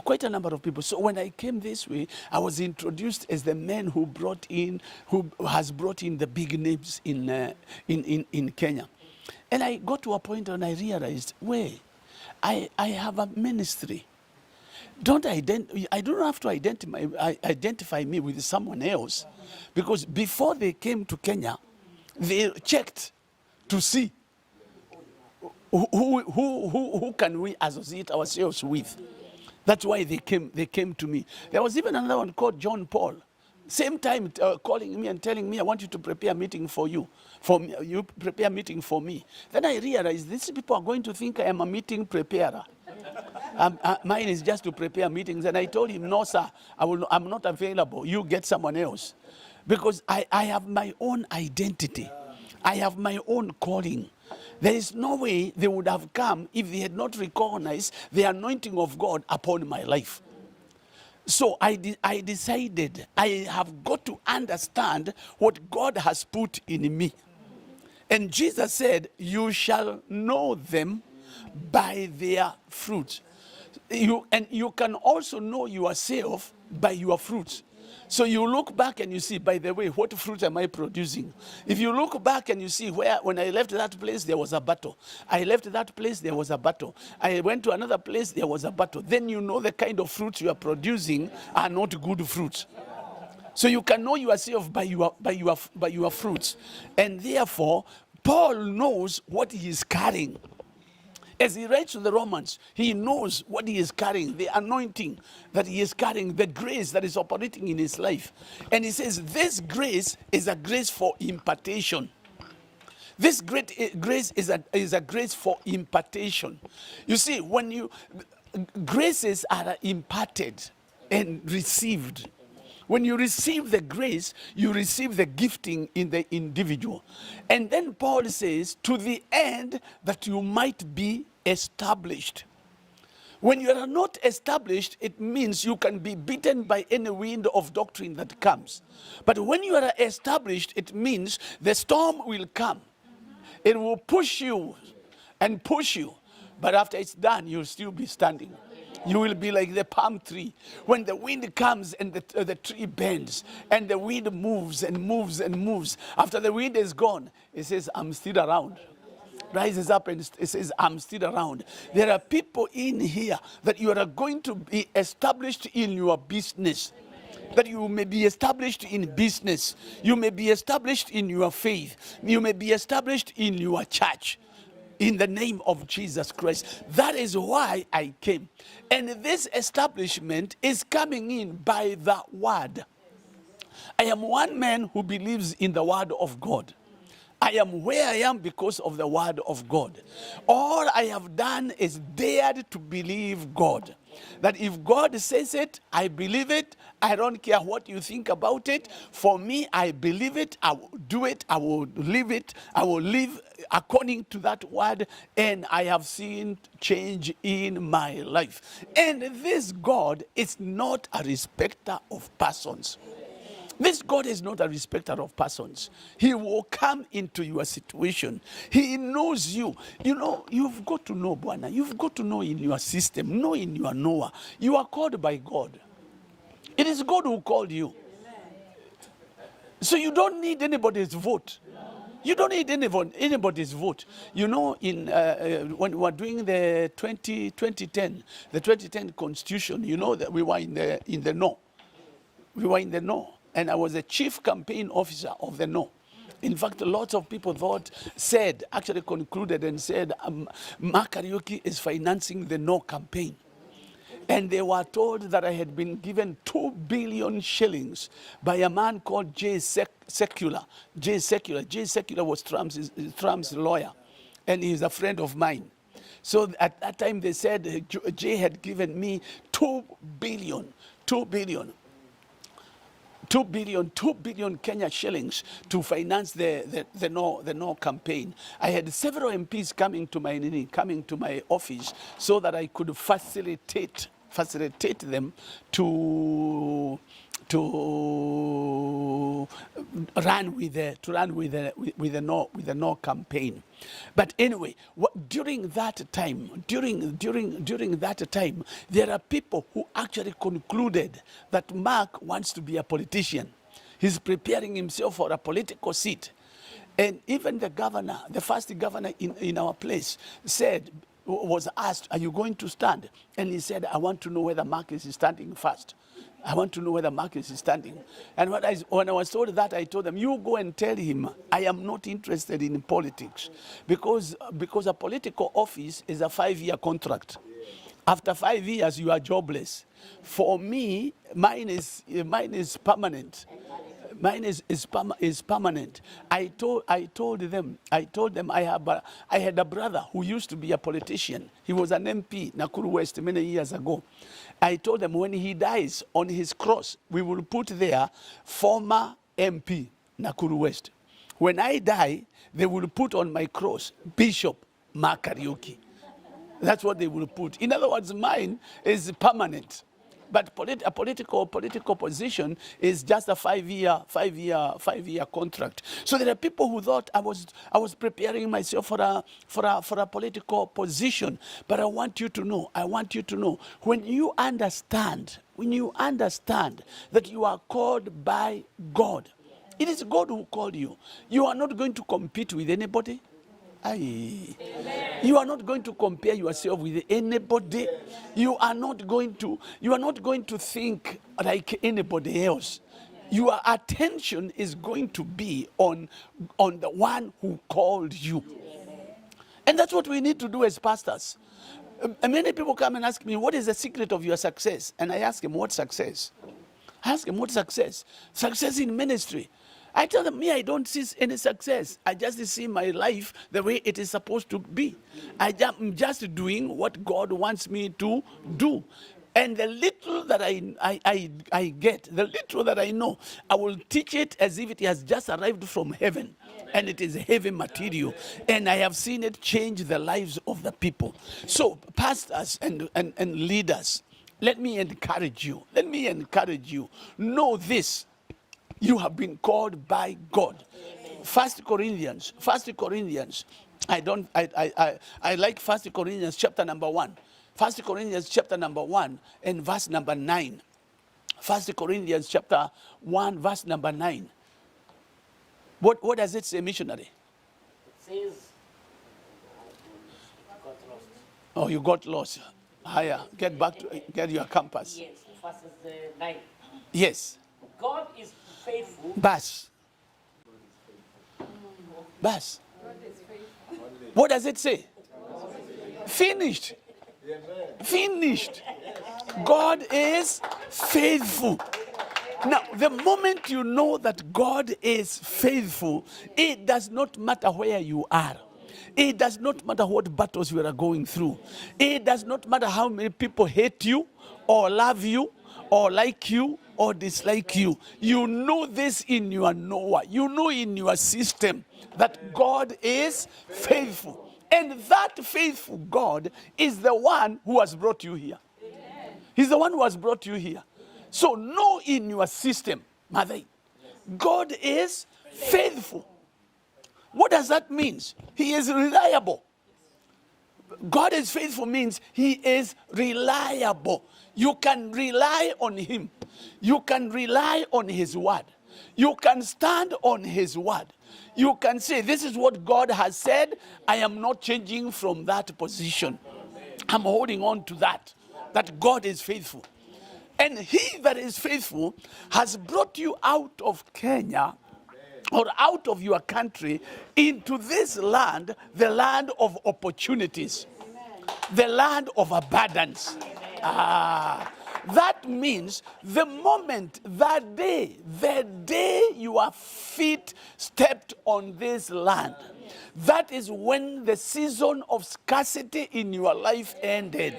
quite a number of people. So when I came this way, I was introduced as the man who has brought in the big names in Kenya. And I got to a point when I realized, wait, I have a ministry. I don't have to identify me with someone else, because before they came to Kenya, they checked to see who can we associate ourselves with. That's why they came to me. There was even another one called John Paul. Same time calling me and telling me, I want you to prepare a meeting for you. You prepare a meeting for me. Then I realized these people are going to think I am a meeting preparer. Mine is just to prepare meetings. And I told him, no, sir, I'm not available. You get someone else. Because I have my own identity. I have my own calling. There is no way they would have come if they had not recognized the anointing of God upon my life. So I decided I have got to understand what God has put in me. And Jesus said, you shall know them by their fruits. And you can also know yourself by your fruits. So you look back and you see, by the way, what fruit am I producing? If you look back and you see when I left that place, there was a battle. I left that place, there was a battle. I went to another place, there was a battle. Then you know the kind of fruits you are producing are not good fruits. So you can know yourself by your fruits. And therefore, Paul knows what he is carrying. As he writes to the Romans, he knows what he is carrying, the anointing that he is carrying, the grace that is operating in his life. And he says, this grace is a grace for impartation. This great grace is a grace for impartation. You see, graces are imparted and received. When you receive the grace, you receive the gifting in the individual. And then Paul says, to the end that you might be established. When you are not established, it means you can be beaten by any wind of doctrine that comes. But when you are established, it means the storm will come. It will push you and push you. But after it's done, you'll still be standing. You will be like the palm tree. When the wind comes and the tree bends and the wind moves and moves and moves. After the wind is gone, it says, I'm still around. Rises up and it says, I'm still around. There are people in here that you are going to be established in your business. That you may be established in business. You may be established in your faith. You may be established in your church. In the name of Jesus Christ. That is why I came. And this establishment is coming in by the word. I am one man who believes in the word of God. I am where I am because of the word of God. All I have done is dared to believe God. That if God says it, I believe it. I don't care what you think about it. For me, I believe it. I will do it. I will live it. I will live according to that word. And I have seen change in my life. And this God is not a respecter of persons. This God is not a respecter of persons. He will come into your situation. He knows you. You know, you've got to know, Bwana. You've got to know in your system, know in your knower. You are called by God. It is God who called you. So you don't need anybody's vote. You don't need anybody's vote. You know, when we were doing the 2010, the 2010 Constitution, you know that we were in the know. We were in the know. and I was a chief campaign officer of the No. In fact, lots of people actually concluded and said, Mark KARIUKI is financing the No campaign. And they were told that I had been given 2 billion shillings by a man called J. Secular. J. Secular was Trump's lawyer, and he's a friend of mine. So at that time they said Jay had given me 2 billion Kenya shillings to finance the No campaign. I had several MPs coming to my office so that I could facilitate them to run with the No campaign. But anyway, during that time, there are people who actually concluded that Mark wants to be a politician. He's preparing himself for a political seat. And even the governor, the first governor in our place, was asked, are you going to stand? And he said, I want to know whether Mark is standing first. I want to know whether Mark is standing. And when I was told that, I told them, you go and tell him I am not interested in politics, because a political office is a 5-year contract. After 5 years, you are jobless. For me, mine is permanent. Mine is permanent. I told them I had a brother who used to be a politician. He was an MP, Nakuru West, many years ago. I told them when he dies, on his cross, we will put there former MP, Nakuru West. When I die, they will put on my cross Bishop Mark KARIUKI. That's what they will put. In other words, mine is permanent. But a political position is just a 5-year contract. So there are people who thought I was preparing myself for a political position. But I want you to know, when you understand that you are called by God, it is God who called you. You are not going to compete with anybody. You are not going to compare yourself with anybody. You are not going to think like anybody else. Your attention is going to be on the one who called you. And that's what we need to do as pastors. Many people come and ask me, what is the secret of your success? And I ask them, what success? I ask them, what success? Success in ministry. I tell them, I don't see any success. I just see my life the way it is supposed to be. I'm just doing what God wants me to do. And the little that I get, the little that I know, I will teach it as if it has just arrived from heaven. And it is heavy material. And I have seen it change the lives of the people. So pastors and leaders, let me encourage you. Know this. You have been called by God. 1 Corinthians. I like 1 Corinthians chapter number 1. 1 Corinthians chapter number 1 and verse number 9. 1 Corinthians chapter 1 verse number 9. What does it say, missionary?
It says, got lost.
Oh, you got lost. Higher. Get your compass.
Yes, verses 9.
Yes.
God is faithful.
Bas. What does it say? Finished. God is faithful. Now, the moment you know that God is faithful, it does not matter where you are. It does not matter what battles you are going through. It does not matter how many people hate you or love you or like you or dislike you. You know this in your knower. You know in your system that God is faithful. And that faithful God is the one who has brought you here. Amen. He's the one who has brought you here. So know in your system, Mother, God is faithful. What does that mean? He is reliable. God is faithful means he is reliable. You can rely on him. You can rely on his word. You can stand on his word. You can say, this is what God has said. I am not changing from that position. I'm holding on to that God is faithful. And he that is faithful has brought you out of Kenya or out of your country into this land, the land of opportunities, the land of abundance. That means the moment, that day, the day your feet stepped on this land, that is when the season of scarcity in your life ended.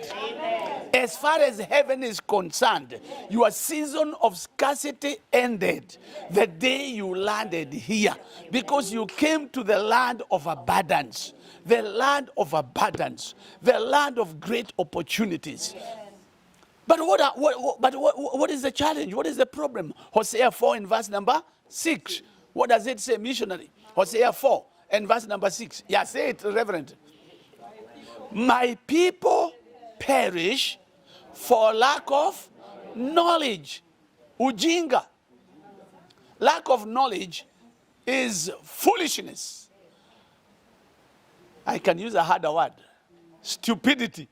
As far as heaven is concerned, your season of scarcity ended the day you landed here, because you came to the land of abundance, the land of abundance, the land of great opportunities. But what is the challenge? What is the problem? Hosea 4 in verse number 6. What does it say, missionary? Hosea 4 and verse number 6. Yeah, say it, Reverend. My people perish for lack of knowledge. Ujinga. Lack of knowledge is foolishness. I can use a harder word. Stupidity.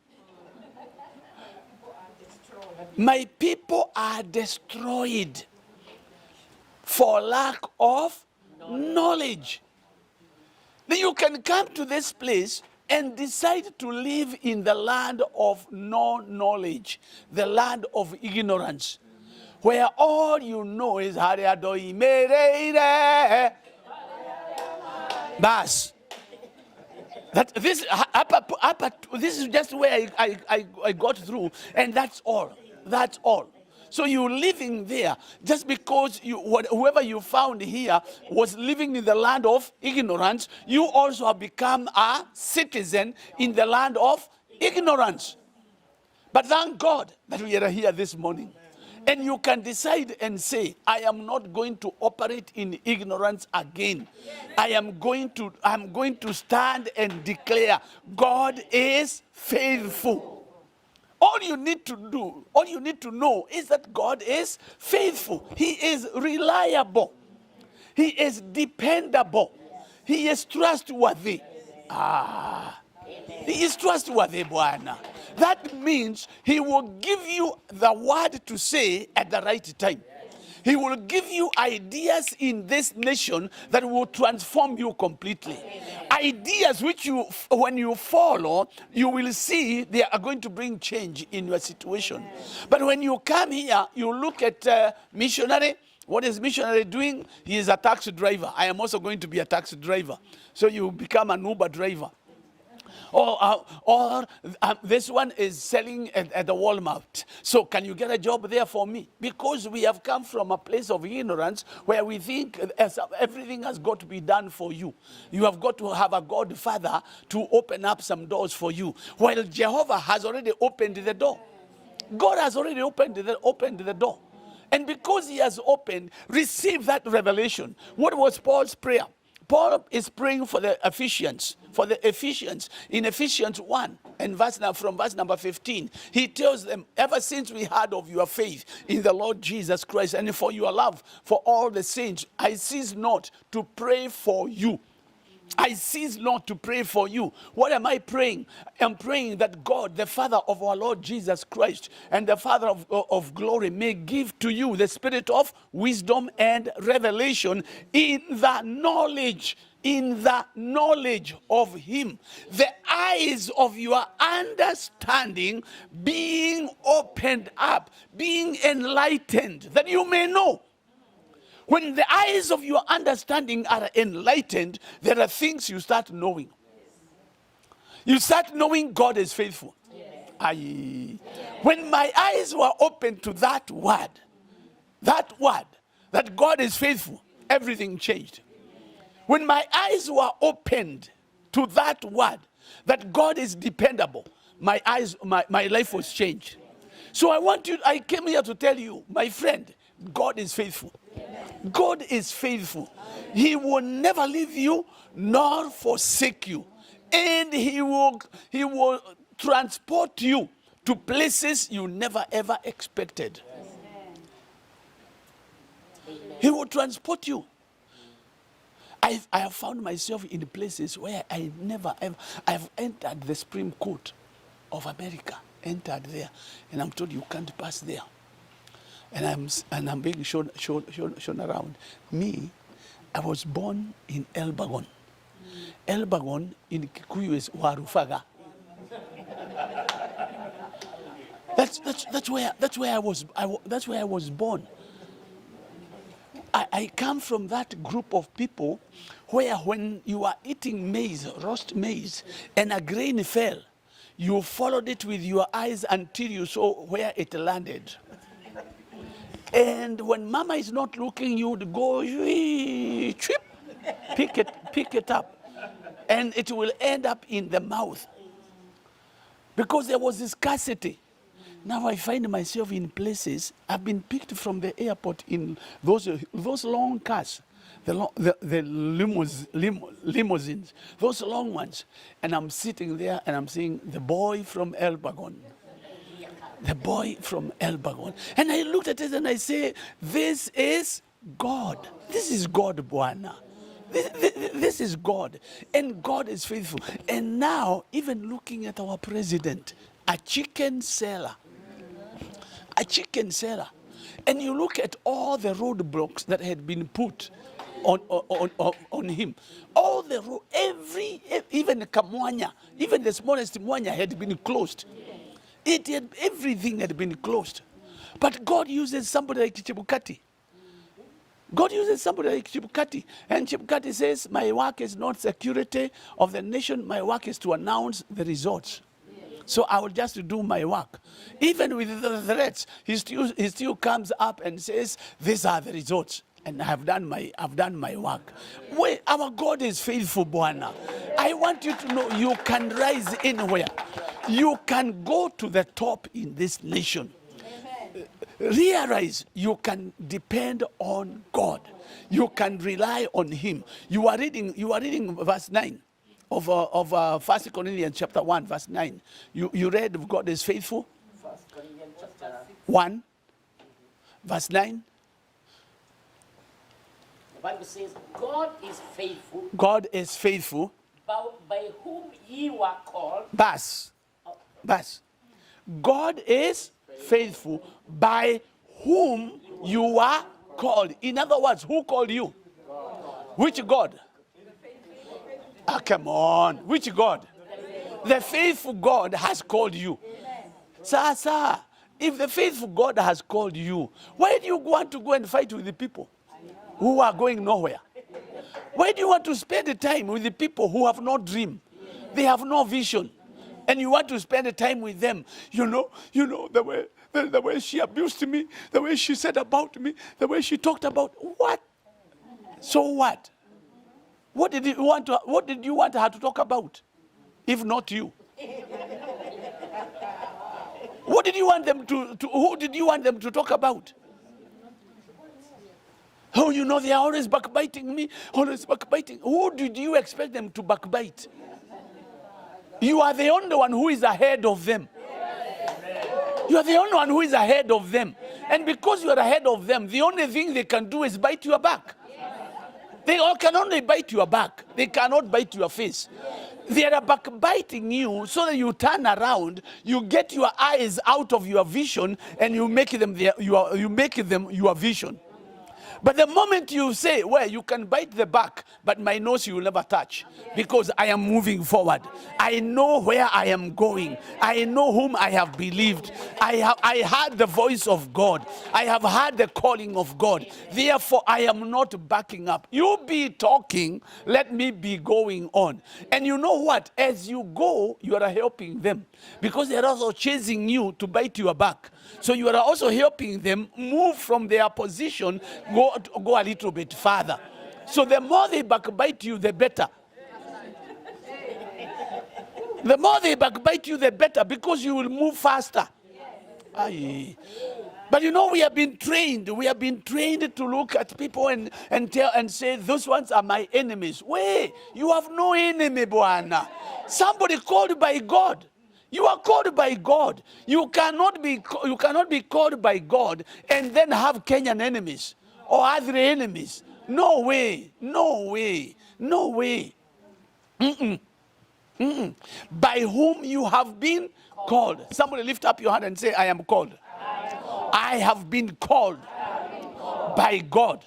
My people are destroyed for lack of knowledge. Then you can come to this place and decide to live in the land of no knowledge, the land of ignorance, where all you know is Hariadoi Mereire. Bas. This is just where I got through, and that's all. That's all. So you're living there just because whoever you found here was living in the land of ignorance. You also have become a citizen in the land of ignorance. But thank God that we are here this morning. And you can decide and say, I am not going to operate in ignorance again. I'm going to stand and declare, God is faithful. All you need to do, all you need to know is that God is faithful. He is reliable. He is dependable. He is trustworthy. He is trustworthy, Bwana. That means he will give you the word to say at the right time. He will give you ideas in this nation that will transform you completely. Ideas which when you follow, you will see they are going to bring change in your situation. But when you come here, you look at missionary. What is missionary doing? He is a taxi driver. I am also going to be a taxi driver. So you become an Uber driver. Or this one is selling at the Walmart. So can you get a job there for me? Because we have come from a place of ignorance where we think everything has got to be done for you. You have got to have a Godfather to open up some doors for you. While Jehovah has already opened the door. God has already opened the door. And because he has opened, receive that revelation. What was Paul's prayer? Paul is praying for the Ephesians. In Ephesians 1, and from verse number 15, he tells them, ever since we heard of your faith in the Lord Jesus Christ and for your love for all the saints, I cease not to pray for you. I cease not to pray for you. What am I praying? I'm praying that God, the Father of our Lord Jesus Christ and the Father of glory, may give to you the spirit of wisdom and revelation in the knowledge of him. The eyes of your understanding being opened up, being enlightened, that you may know. When the eyes of your understanding are enlightened, there are things you start knowing. You start knowing God is faithful. When my eyes were open to that word, that God is faithful, everything changed. When my eyes were opened to that word, that God is dependable, my life was changed. So I came here to tell you, my friend, God is faithful. God is faithful. He will never leave you nor forsake you. And he will transport you to places you never ever expected. He will transport you. I have found myself in places where I never ever, I've entered the Supreme Court of America, entered there, and I'm told you can't pass there. and I'm being shown around. Me, I was born in Elbagon. Elbagon in Kikuyu is Warufaga. That's where I was born. I come from that group of people where when you are eating maize, roast maize, and a grain fell, you followed it with your eyes until you saw where it landed. And when mama is not looking, you would go, chip, pick it up. And it will end up in the mouth. Because there was this scarcity. Now I find myself in places, I've been picked from the airport in those long cars, the limousines, those long ones. And I'm sitting there and I'm seeing the boy from Elbagon. The boy from Elbagon. And I looked at it and I say, this is God. This is God, Bwana. This is God. And God is faithful. And now, even looking at our president, a chicken seller. A chicken seller. And you look at all the roadblocks that had been put on him. All the road, even Kamwanya, even the smallest Mwanya had been closed. Everything had been closed. But God uses somebody like Chebukati. God uses somebody like Chebukati. And Chebukati says, my work is not security of the nation. My work is to announce the results. So I will just do my work. Even with the threats, he still comes up and says, these are the results. And I've done my work. Well, our God is faithful, Bwana. I want you to know you can rise anywhere. You can go to the top in this nation. Realize you can depend on God. You can rely on Him. You are reading verse 9 of 1 Corinthians chapter 1, verse 9. You read God is faithful?
1 Corinthians chapter
1, verse 9.
The Bible says, God is faithful,
God is faithful.
by whom ye were called.
Bas. God is faithful by whom you are called. In other words, who called you? God. Which God? Ah, come on. Which God? The faithful God has called you. Sir, if the faithful God has called you, why do you want to go and fight with the people who are going nowhere? Why do you want to spend the time with the people who have no dream? They have no vision. And you want to spend the time with them. You know the way she abused me, the way she said about me, the way she talked about what? So what? What did you want her to talk about? If not you. What did you want them who did you want them to talk about? Oh, they are always backbiting me, always backbiting. Who did you expect them to backbite? You are the only one who is ahead of them. You are the only one who is ahead of them. And because you are ahead of them, the only thing they can do is bite your back. They all can only bite your back. They cannot bite your face. They are backbiting you so that you turn around, you get your eyes out of your vision, and you make them your vision. But the moment you say, well, you can bite the back, but my nose you will never touch, because I am moving forward. I know where I am going. I know whom I have believed. I heard the voice of God. I have heard the calling of God. Therefore, I am not backing up. You be talking, let me be going on. And you know what? As you go, you are helping them, because they are also chasing you to bite your back. So you are also helping them move from their position, go a little bit further. So the more they backbite you, the better. The more they backbite you, the better, because you will move faster. Aye. But we have been trained. We have been trained to look at people and tell and say, those ones are my enemies. Wait, you have no enemy, Bwana. Somebody called by God. You are called by God. You cannot be called by God and then have Kenyan enemies or other enemies. No way. No way. No way. By whom you have been called. Somebody lift up your hand and say, I am called. I have been called by God,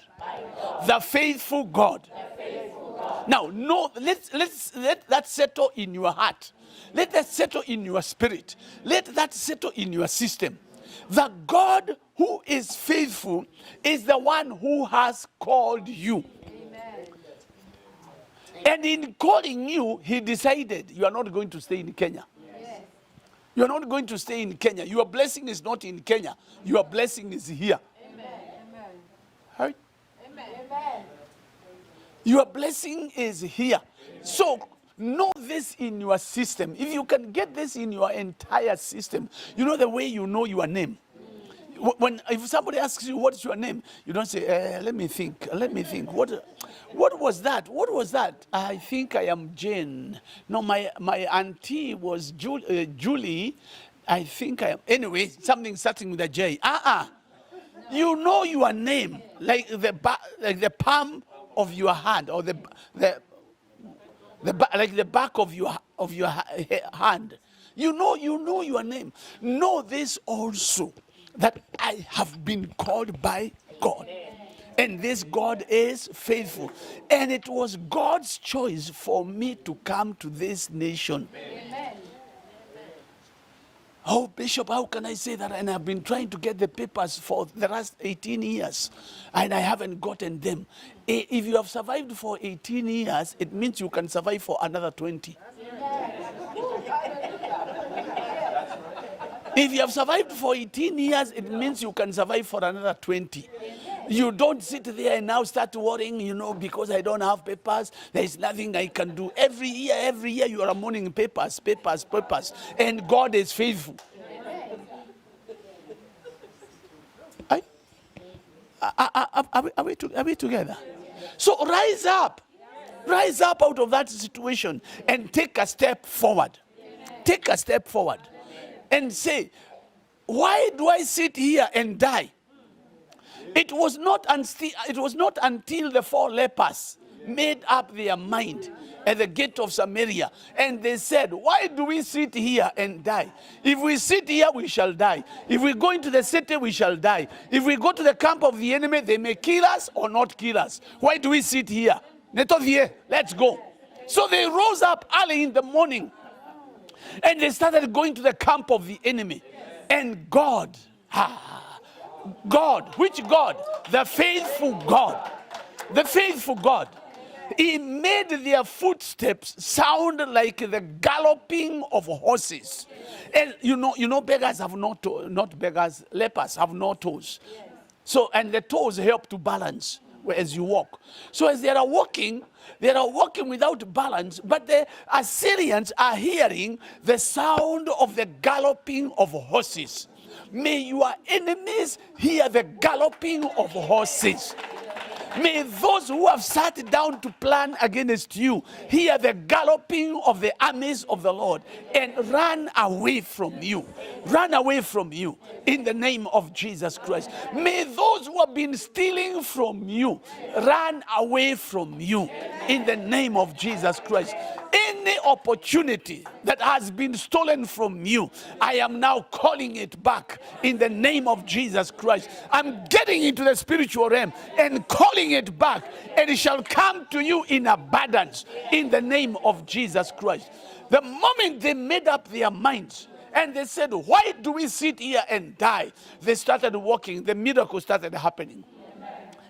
the faithful God. Now, no, let that settle in your heart. Let that settle in your spirit. Let that settle in your system. The God who is faithful is the one who has called you. And in calling you, he decided you are not going to stay in Kenya. Yes. You are not going to stay in Kenya. Your blessing is not in Kenya. Your blessing is here. Amen. Right? Amen. Your blessing is here. So know this in your system. If you can get this in your entire system, you know the way you know your name. If somebody asks you what's your name, you don't say, let me think. What was that? What was that? I think I am Jane. No, my auntie was Julie. I think I am. Anyway, something starting with a J. You know your name like the palm of your hand, or like the back of your hand. You know your name. Know this also, that I have been called by God. And this God is faithful. And it was God's choice for me to come to this nation. Amen. Oh, Bishop, how can I say that? And I've been trying to get the papers for the last 18 years, and I haven't gotten them. If you have survived for 18 years, it means you can survive for another 20. If you have survived for 18 years, it means you can survive for another 20. You don't sit there and now start worrying, because I don't have papers, there is nothing I can do. Every year you are mourning papers. And God is faithful. Are we together? So rise up out of that situation and take a step forward. Take a step forward and say, why do I sit here and die? It was not until the 4 lepers made up their mind at the gate of Samaria, and they said, why do we sit here and die? If we sit here, we shall die. If we go into the city, we shall die. If we go to the camp of the enemy, they may kill us or not kill us. Why do we sit here? Let's go. So they rose up early in the morning, and they started going to the camp of the enemy. And God, which God? The faithful God. The faithful God. He made their footsteps sound like the galloping of horses. And beggars have not beggars, lepers have no toes. So, and the toes help to balance as you walk. So as they are walking without balance, but the Assyrians are hearing the sound of the galloping of horses. May your enemies hear the galloping of horses. May those who have sat down to plan against you hear the galloping of the armies of the Lord and run away from you. Run away from you in the name of Jesus Christ. May those who have been stealing from you run away from you in the name of Jesus Christ. Any opportunity that has been stolen from you, I am now calling it back in the name of Jesus Christ. I'm getting into the spiritual realm and calling it back, and it shall come to you in abundance in the name of Jesus Christ. The moment they made up their minds and they said, why do we sit here and die? They started walking. The miracle started happening.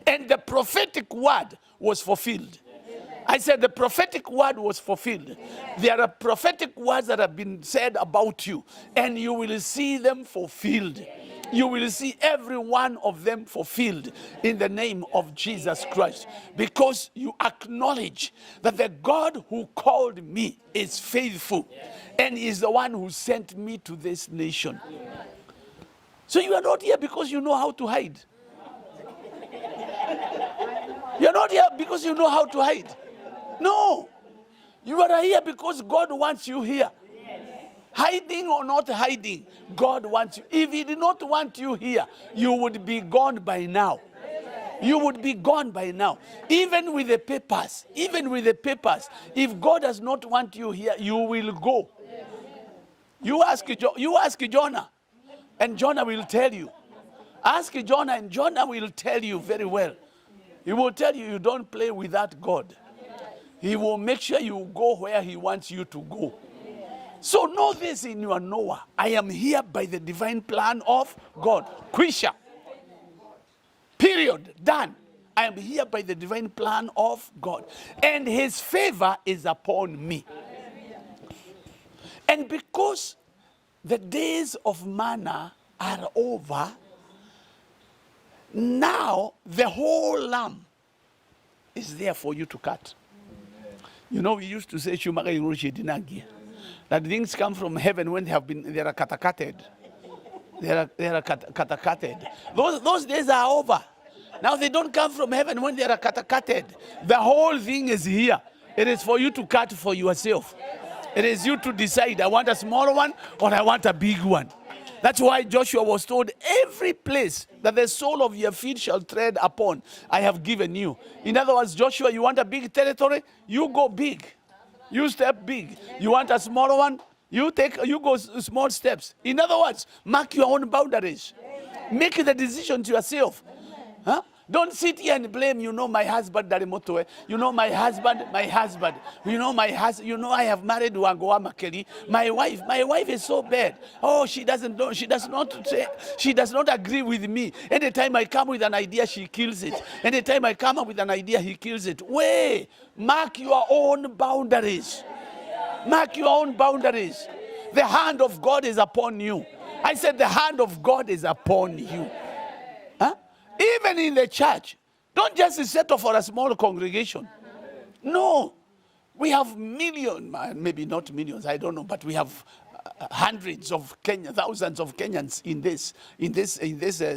And the prophetic word was fulfilled. I said the prophetic word was fulfilled. There are prophetic words that have been said about you, and you will see them fulfilled. You will see every one of them fulfilled in the name of Jesus Christ, because you acknowledge that the God who called me is faithful and is the one who sent me to this nation. So you are not here because you know how to hide. You're not here because you know how to hide. No. You are here because God wants you here. Hiding or not hiding, God wants you. If He did not want you here, you would be gone by now. You would be gone by now. Even with the papers, if God does not want you here, you will go. You ask Jonah, and Jonah will tell you. Ask Jonah, and Jonah will tell you very well. He will tell you don't play without God. He will make sure you go where he wants you to go. So know this in your Noah. I am here by the divine plan of God. Quisha. Period. Done. I am here by the divine plan of God. And his favor is upon me. And because the days of manna are over, now the whole lamb is there for you to cut. You know, we used to say that things come from heaven when they are katakated. They are katakated. Those days are over. Now they don't come from heaven when they are katakated. The whole thing is here. It is for you to cut for yourself. It is you to decide, I want a small one or I want a big one. That's why Joshua was told, every place that the sole of your feet shall tread upon, I have given you. In other words, Joshua, you want a big territory? You go big. You step big. You want a smaller one? You go small steps. In other words, mark your own boundaries. Make the decisions yourself. Huh? Don't sit here and blame, my husband, Darimoto. My husband. I have married Wangoa Makeli. My wife is so bad. Oh, she does not agree with me. Anytime I come with an idea, she kills it. Anytime I come up with an idea, he kills it. Wait, mark your own boundaries. Mark your own boundaries. The hand of God is upon you. I said the hand of God is upon you. Huh? Even in the church, don't just settle for a small congregation. No. We have millions, maybe not millions, I don't know, but we have hundreds of thousands of Kenyans in this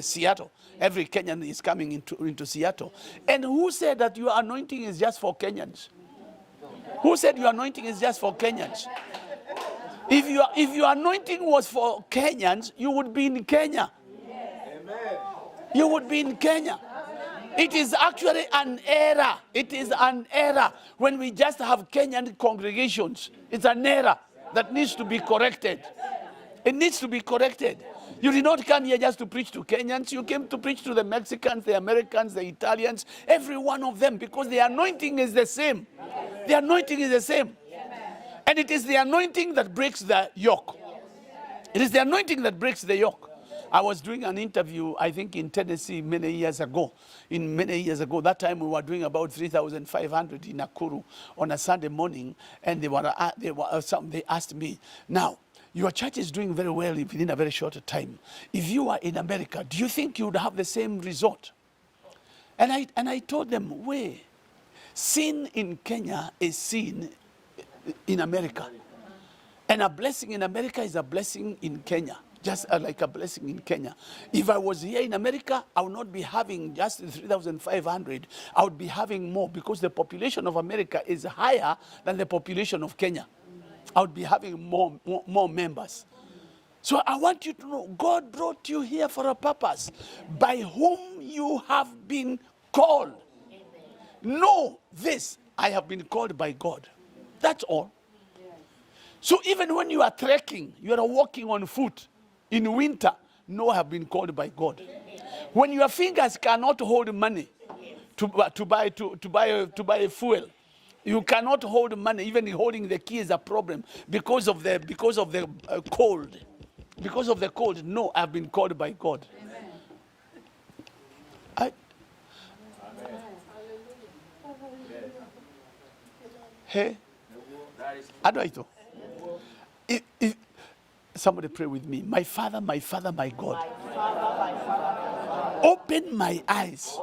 Seattle. Every Kenyan is coming into Seattle. And who said that your anointing is just for Kenyans? Who said your anointing is just for Kenyans? If your anointing was for Kenyans, you would be in Kenya. Amen. You would be in Kenya. It is actually an error. It is an error when we just have Kenyan congregations. It's an error that needs to be corrected. It needs to be corrected. You did not come here just to preach to Kenyans. You came to preach to the Mexicans, the Americans, the Italians, every one of them, because the anointing is the same. The anointing is the same. And it is the anointing that breaks the yoke. It is the anointing that breaks the yoke. I was doing an interview, I think, in Tennessee many years ago. That time we were doing about 3,500 in Nakuru on a Sunday morning, and they asked me, now, your church is doing very well within a very short time. If you are in America, do you think you would have the same result? And I told them, wait, sin in Kenya is sin in America. And a blessing in America is a blessing in Kenya. Just like a blessing in Kenya. If I was here in America, I would not be having just 3,500. I would be having more because the population of America is higher than the population of Kenya. I would be having more members. So I want you to know, God brought you here for a purpose, by whom you have been called. Know this, I have been called by God. That's all. So even when you are trekking, you are walking on foot in winter, know I have been called by God. When your fingers cannot hold money to buy fuel, you cannot hold money. Even holding the key is a problem because of the cold. Because of the cold, no, I've been called by God. Hey, Adwaito. If somebody pray with me. My Father, my God. Open my eyes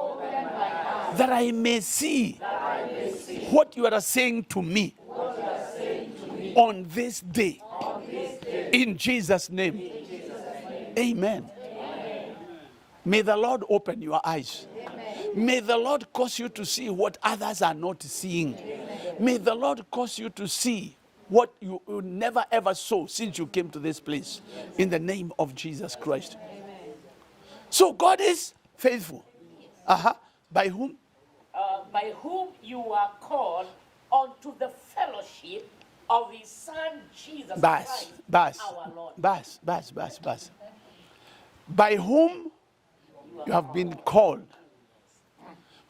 that I may see what you are saying to me on this day. In Jesus' name. Amen. May the Lord open your eyes. May the Lord cause you to see what others are not seeing. May the Lord cause you to see what you never ever saw since you came to this place. In the name of Jesus Christ. So God is faithful. By whom?
By whom you are called unto the fellowship of his Son Jesus Christ, our Lord.
By whom You have been called.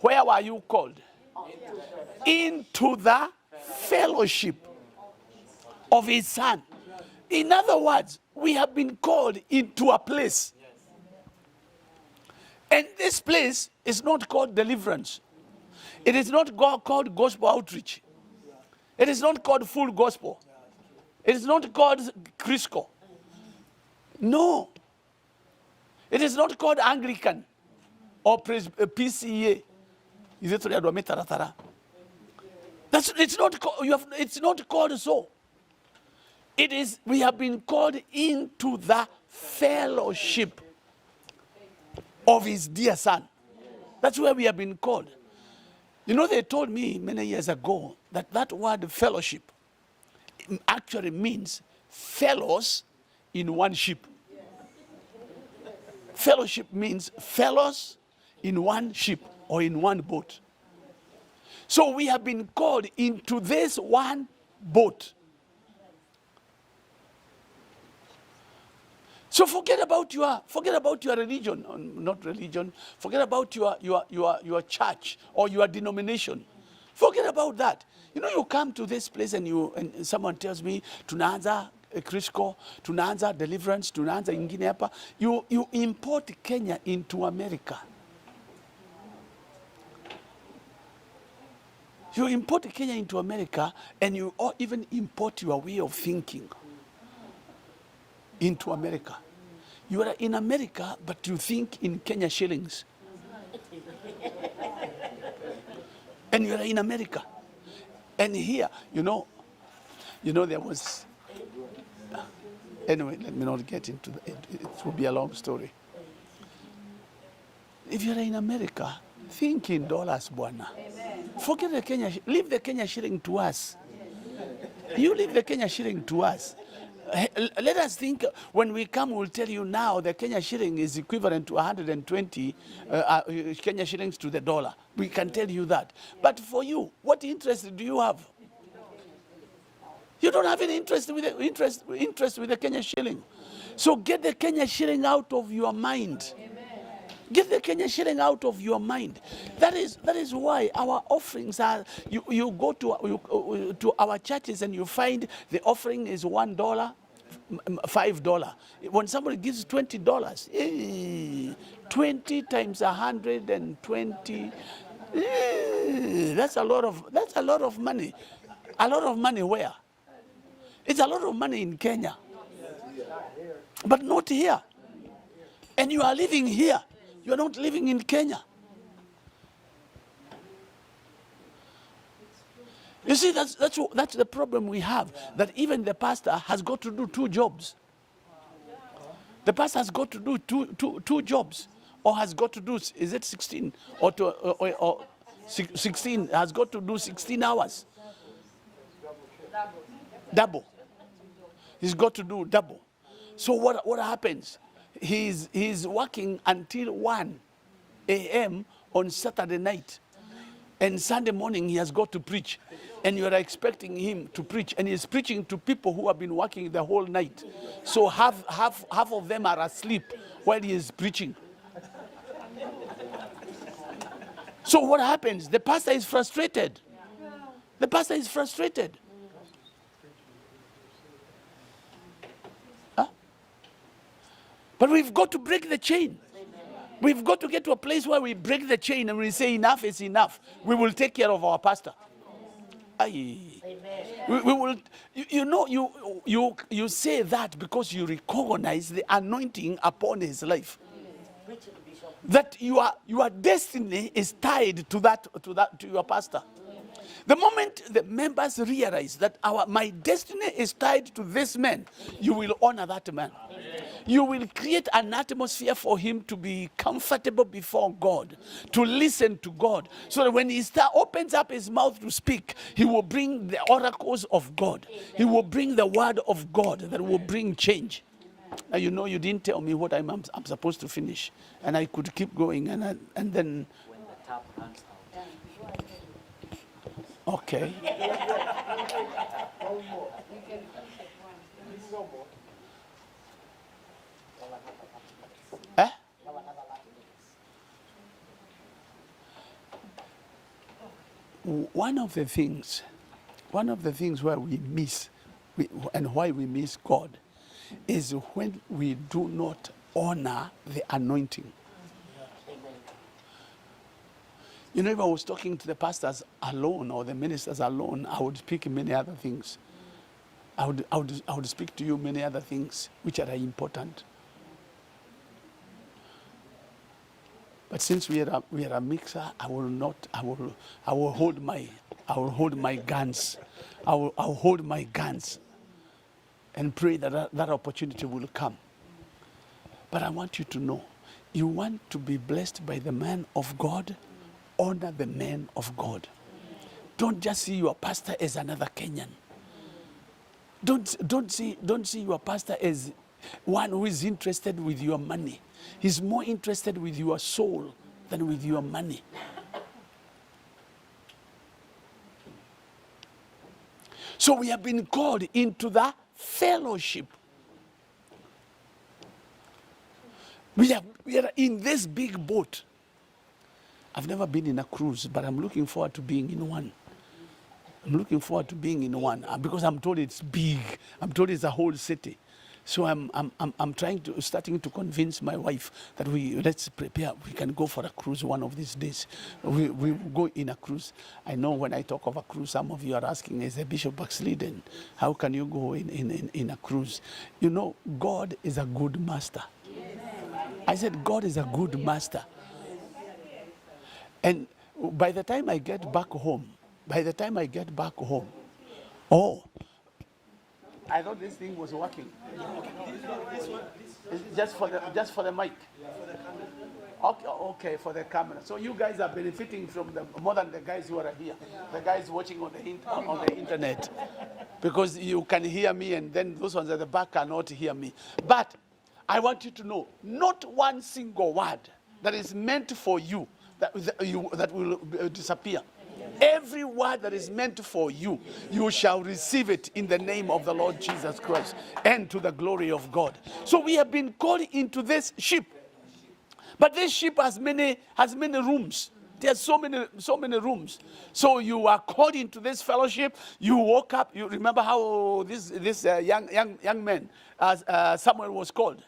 Where were you called? Into the fellowship of his son. In other words, we have been called into a place. And this place is not called deliverance. It is not called gospel outreach. It is not called full gospel. It is not called Crisco. No. It is not called Anglican or PCA. It's not called so. It is, we have been called into the fellowship of his dear son. That's where we have been called. You know, they told me many years ago that that word fellowship actually means fellows in one ship. Fellowship means fellows in one ship or in one boat. So we have been called into this one boat. So forget about your religion, not religion. Forget about your church or your denomination. Forget about that. You know, you come to this place and someone tells me tunaanza Crisco, tunaanza deliverance, tunaanza ingine hapa. You import Kenya into America. You import Kenya into America, and you even import your way of thinking into America. You are in America, but you think in Kenya shillings. And you are in America. And here, you know there was, anyway, let me not get into it will be a long story. If you are in America, think in dollars, bwana. Forget the Kenya, leave the Kenya shilling to us. You leave the Kenya shilling to us. Let us think, when we come, we'll tell you now the Kenya shilling is equivalent to 120 Kenya shillings to the dollar. We can tell you that. But for you, what interest do you have? You don't have any interest with the Kenya shilling. So get the Kenya shilling out of your mind. Get the Kenya shilling out of your mind. That is why our offerings are, you go to our churches and you find the offering is $1, $5. When somebody gives $20, 20 times 120, that's a lot of money. A lot of money where? It's a lot of money in Kenya, but not here. And you are living here. You are not living in Kenya. You see, that's the problem we have, that even the pastor has got to do 2 jobs. The pastor has got to do two jobs, or has got to do, is it 16? Or 16, has got to do 16 hours. Double. He's got to do double. So what happens? He's working until 1 a.m. on Saturday night. And Sunday morning he has got to preach. And you are expecting him to preach. And he's preaching to people who have been working the whole night. So half of them are asleep while he is preaching. So what happens? The pastor is frustrated. The pastor is frustrated. Huh? But we've got to break the chain. We've got to get to a place where we break the chain and we say enough is enough. We will take care of our pastor. We will, you say that because you recognize the anointing upon his life. That your destiny is tied to your pastor. The moment the members realize that my destiny is tied to this man, you will honor that man. You will create an atmosphere for him to be comfortable before God, to listen to God, so that when he opens up his mouth to speak, he will bring the oracles of God. He will bring the word of God that will bring change. Now, you didn't tell me what I'm supposed to finish, and I could keep going, and then.
When the tap runs out.
Okay. one of the things where we miss, and why we miss God, is when we do not honor the anointing. You know, if I was talking to the pastors alone or the ministers alone, I would speak many other things. I would speak to you many other things which are important. But since we are a mixer, I will hold my guns. I'll hold my guns and pray that opportunity will come. But I want you to know, you want to be blessed by the man of God, honor the man of God. Don't just see your pastor as another Kenyan. Don't see your pastor as one who is interested with your money. He's more interested with your soul than with your money. So we have been called into the fellowship. We are in this big boat. I've never been in a cruise, but I'm looking forward to being in one. I'm looking forward to being in one because I'm told it's big. I'm told it's a whole city. So I'm starting to convince my wife that let's prepare. We can go for a cruise one of these days. We go in a cruise. I know when I talk of a cruise, some of you are asking, is the bishop backslidden? How can you go in a cruise? You know, God is a good master. I said, God is a good master. And by the time I get back home, oh, I thought this thing was working. This one. Just for the mic. Okay, for the camera. So you guys are benefiting from more than the guys who are here. The guys watching on the internet, because you can hear me, and then those ones at the back cannot hear me. But I want you to know, not one single word that is meant for you that will disappear. Every word that is meant for you, you shall receive it in the name of the Lord Jesus Christ and to the glory of God. So we have been called into this ship. But this ship has many rooms. There's so many rooms. So you are called into this fellowship. You woke up. You remember how this young man, Samuel, was called?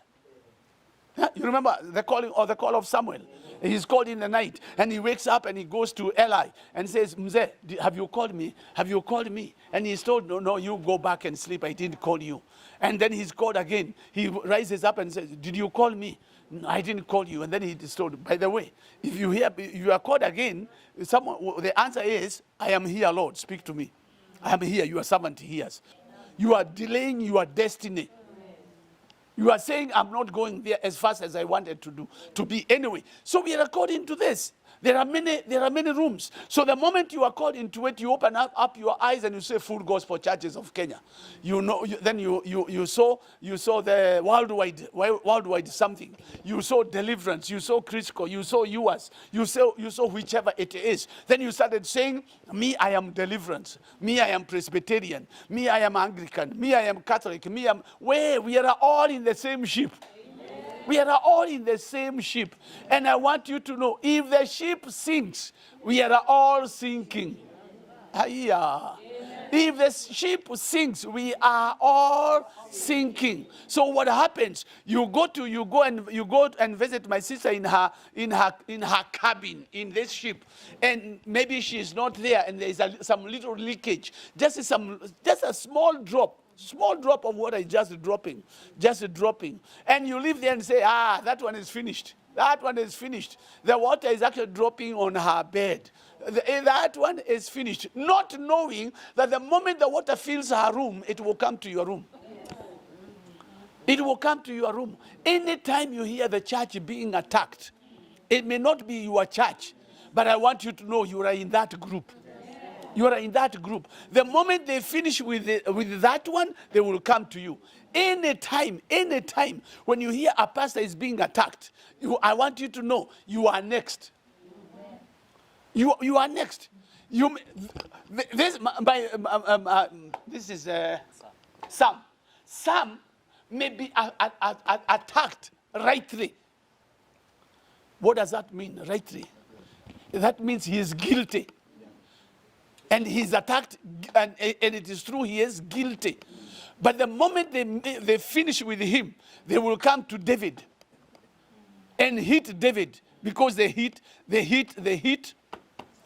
Huh? You remember the call of Samuel? He's called in the night, and he wakes up and he goes to Eli and says, Mzee, have you called me? Have you called me? And he's told, no, you go back and sleep. I didn't call you. And then he's called again. He rises up and says, did you call me? No, I didn't call you. And then he is told, by the way, if you are called again, the answer is, I am here, Lord, speak to me. I am here, your servant hears. You are delaying your destiny. You are saying, I'm not going there as fast as I wanted to be anyway. So we are called into this. There are many rooms. So the moment you are called into it, you open up your eyes and you say Full Gospel Churches of Kenya. You know, then you saw the worldwide something. You saw Deliverance. You saw Crisco. You saw yours. You saw whichever it is. Then you started saying, me, I am Deliverance. Me, I am Presbyterian. Me, I am Anglican. Me, I am Catholic. Me, we are all in the same ship. We are all in the same ship. And I want you to know, if the ship sinks, we are all sinking. If the ship sinks, we are all sinking. So what happens? You go and visit my sister in her cabin in this ship, and maybe she's not there, and there is some little leakage, just a small drop. Small drop of water is just dropping. And you leave there and say, that one is finished. That one is finished. The water is actually dropping on her bed. That one is finished. Not knowing that the moment the water fills her room, it will come to your room. It will come to your room. Anytime you hear the church being attacked, it may not be your church, but I want you to know you are in that group. You are in that group. The moment they finish with that one, they will come to you. Anytime when you hear a pastor is being attacked, I want you to know you are next. You are next. This is Sam. Sam may be attacked rightly. What does that mean, rightly? That means he is guilty. And he's attacked, and it is true, he is guilty. But the moment they finish with him, they will come to David and hit David, because they hit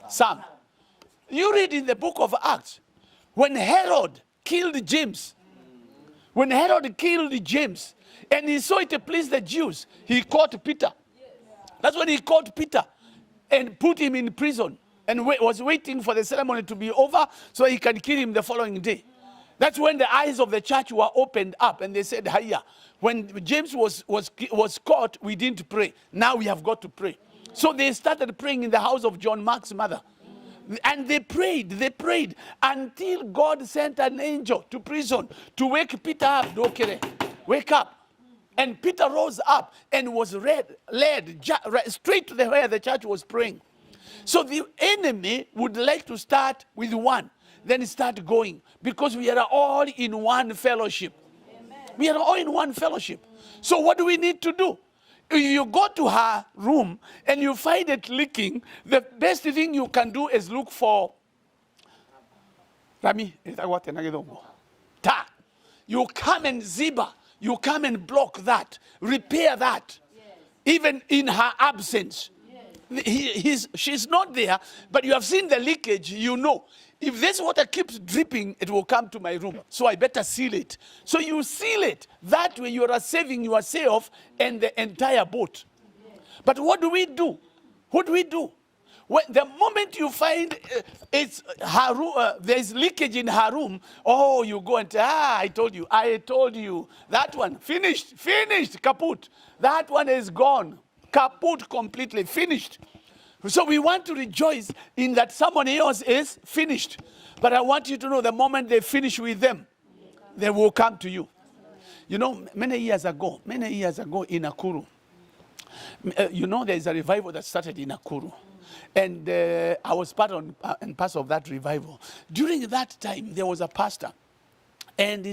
Sam. You read in the book of Acts, when Herod killed James, and he saw it pleased the Jews, he caught Peter. That's when he caught Peter and put him in prison, and was waiting for the ceremony to be over so he can kill him the following day. That's when the eyes of the church were opened up, and they said, Hiya, when James was caught, we didn't pray. Now we have got to pray. So they started praying in the house of Mark's mother. And they prayed until God sent an angel to prison to wake Peter up. Wake up. And Peter rose up and was led straight to where the church was praying. So the enemy would like to start with one, then start going, because we are all in one fellowship. Amen. We are all in one fellowship. So what do we need to do? If you go to her room and you find it leaking, the best thing you can do is look for Rami. You come and Ziba. You come and block that, repair that, even in her absence. She's not there, but you have seen the leakage, you know. If this water keeps dripping, it will come to my room. So I better seal it. So you seal it. That way you are saving yourself and the entire boat. But what do we do? What do we do? When the moment you find it's her room, there's leakage in her room, oh, you go and say, I told you. That one, finished, kaput. That one is gone, kaput completely, finished. So we want to rejoice in that someone else is finished. But I want you to know the moment they finish with them, they will come to you. You know, many years ago in Nakuru, there's a revival that started in Nakuru. And I was part and parcel of that revival. During that time, there was a pastor. And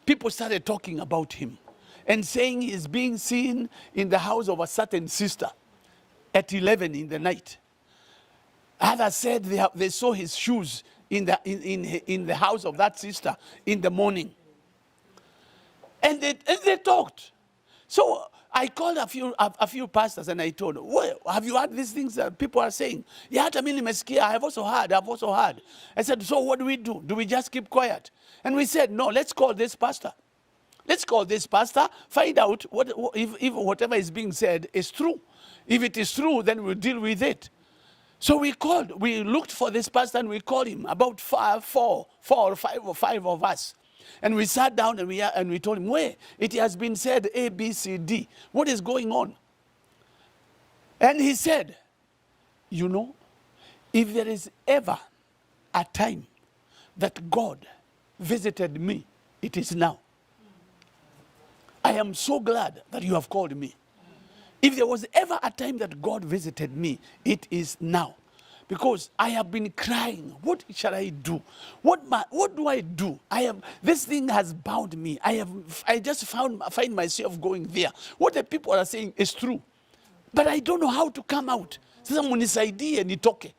people started talking about him and saying he's being seen in the house of a certain sister at 11 in the night. Others said they saw his shoes in the house of that sister in the morning. And they talked. So I called a few pastors and I told them, well, have you heard these things that people are saying? Yeah, I've also heard. I said, so what do we do? Do we just keep quiet? And we said, no, let's call this pastor. Find out if whatever is being said is true. If it is true, then we'll deal with it. So we looked for this pastor and we called him, about four or five of us. And we sat down and we told him, where it has been said A, B, C, D. What is going on? And he said, if there is ever a time that God visited me, it is now. I am so glad that you have called me. If there was ever a time that God visited me, it is now. Because I have been crying. What shall I do? What do I do? This thing has bound me. I just find myself going there. What the people are saying is true. But I don't know how to come out. Someone is idea and nitoke.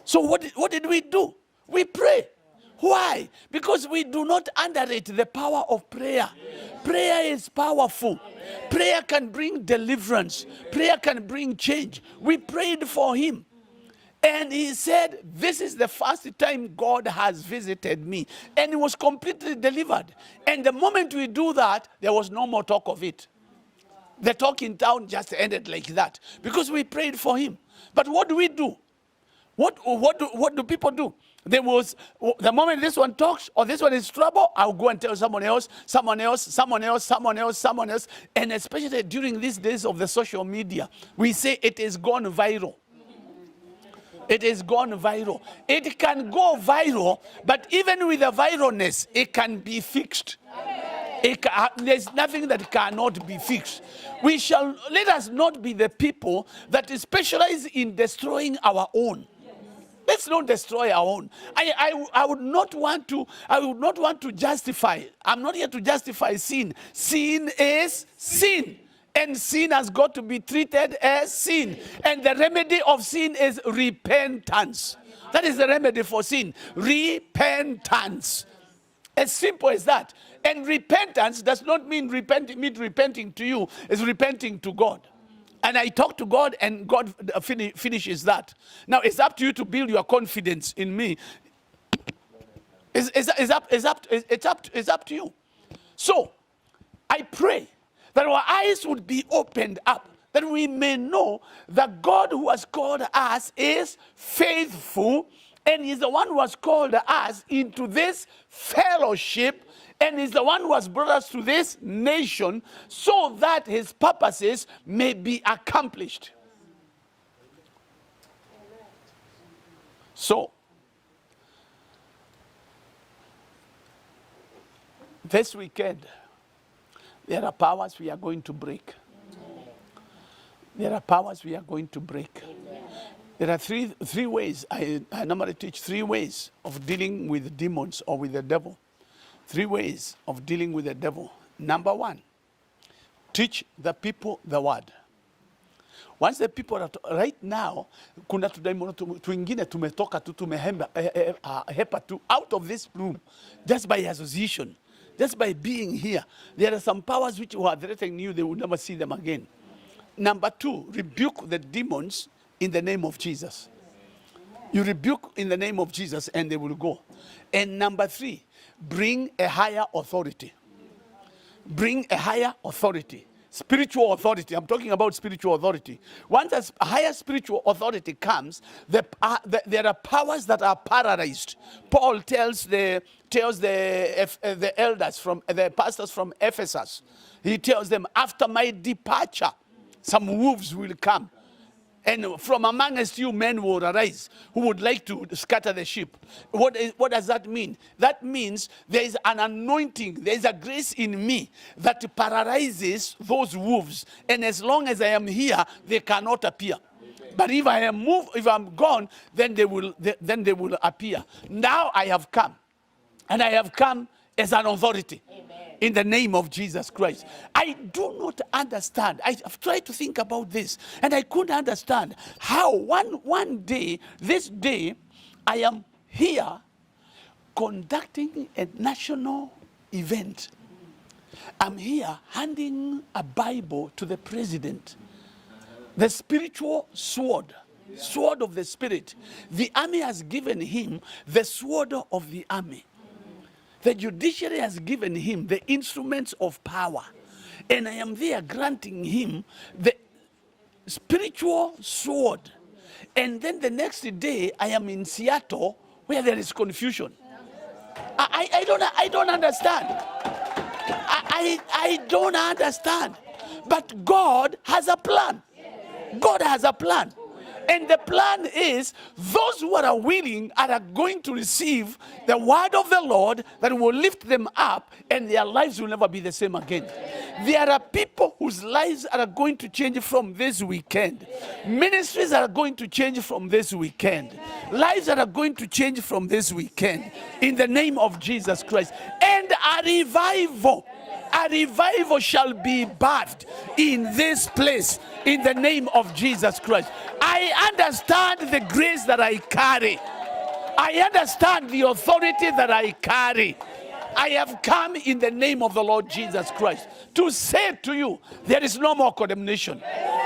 So what did we do? We pray. Why? Because we do not underrate the power of prayer. Prayer is powerful. Prayer can bring deliverance. Prayer can bring change. We prayed for him. And he said, this is the first time God has visited me. And he was completely delivered. And the moment we do that, there was no more talk of it. The talk in town just ended like that. Because we prayed for him. But what do we do? What do people do? The moment this one talks or this one is trouble, I'll go and tell someone else. And especially during these days of the social media, we say it is gone viral. It is gone viral. It can go viral, but even with the viralness, it can be fixed. There's nothing that cannot be fixed. Let us not be the people that specialize in destroying our own. Let's not destroy our own. I would not want to justify. I'm not here to justify sin. Sin is sin. And sin has got to be treated as sin. And the remedy of sin is repentance. That is the remedy for sin. Repentance. As simple as that. And repentance does not mean repenting to you. It's repenting to God. And I talk to God, and God finishes that. Now, it's up to you to build your confidence in me. It's up to you. So, I pray that our eyes would be opened up, that we may know that God who has called us is faithful, and He's the one who has called us into this fellowship, and He's the one who has brought us to this nation so that His purposes may be accomplished. So, this weekend, there are powers we are going to break. There are powers we are going to break. There are three ways. I normally teach 3 ways of dealing with demons or with the devil. 3 ways of dealing with the devil. Number 1, teach the people the word. Once the people are right now, kuna tuingine tumetoka tu hepa tu out of this room just by association, just by being here. There are some powers which were threatening you, they will never see them again. Number 2, rebuke the demons in the name of Jesus. You rebuke in the name of Jesus and they will go. And number 3, bring a higher authority. Bring a higher authority. Spiritual authority. I'm talking about spiritual authority. Once a higher spiritual authority comes, there are powers that are paralyzed. Paul tells the elders from the pastors from Ephesus. He tells them, after my departure, some wolves will come. And from amongst you men will arise who would like to scatter the sheep. What does that mean? That means there is an anointing, there is a grace in me that paralyzes those wolves. And as long as I am here, they cannot appear. But if I am if I'm gone, then they will appear. Now I have come. And I have come as an authority. In the name of Jesus Christ. I do not understand. I've tried to think about this, and I couldn't understand how one day, this day, I am here conducting a national event. I'm here handing a Bible to the president. The spiritual sword of the Spirit. The army has given him the sword of the army. The judiciary has given him the instruments of power. And I am there granting him the spiritual sword. And then the next day, I am in Seattle where there is confusion. I don't understand. I don't understand. But God has a plan. God has a plan. And the plan is those who are willing are going to receive the word of the Lord that will lift them up, and their lives will never be the same again. There are people whose lives are going to change from this weekend. Ministries are going to change from this weekend. Lives are going to change from this weekend in the name of Jesus Christ. And a revival shall be birthed in this place in the name of Jesus Christ. I understand the grace that I carry. I understand the authority that I carry. I have come in the name of the Lord Jesus Christ to say to you, there is no more condemnation.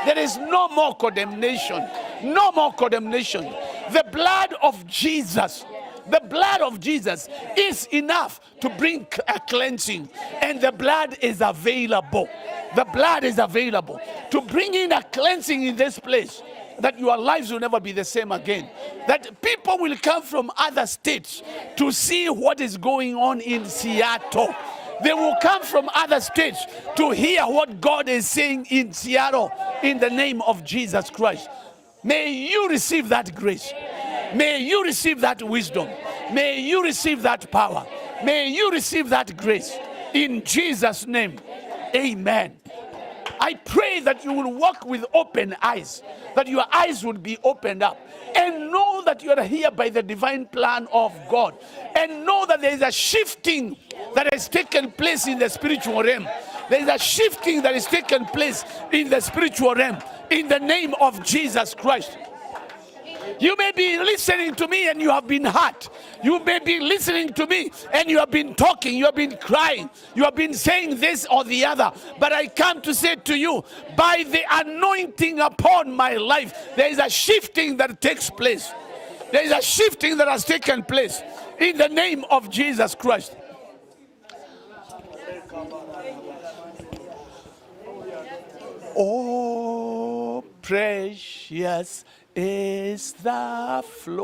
There is no more condemnation. No more condemnation. The blood of Jesus. The blood of Jesus is enough to bring a cleansing, and the blood is available. The blood is available to bring in a cleansing in this place, that your lives will never be the same again. That people will come from other states to see what is going on in Seattle. They will come from other states to hear what God is saying in Seattle in the name of Jesus Christ. May you receive that grace. May you receive that wisdom. May you receive that power. May you receive that grace. In Jesus' name, amen. I pray that you will walk with open eyes, that your eyes will be opened up, and know that you are here by the divine plan of God, and know that there is a shifting that has taken place in the spiritual realm, There is a shifting that is taking place in the spiritual realm in the name of Jesus Christ. You may be listening to me and you have been hurt. You may be listening to me and you have been talking, you have been crying, you have been saying this or the other. But I come to say to you, by the anointing upon my life, there is a shifting that takes place. There is a shifting that has taken place in the name of Jesus Christ. Oh, precious is the flow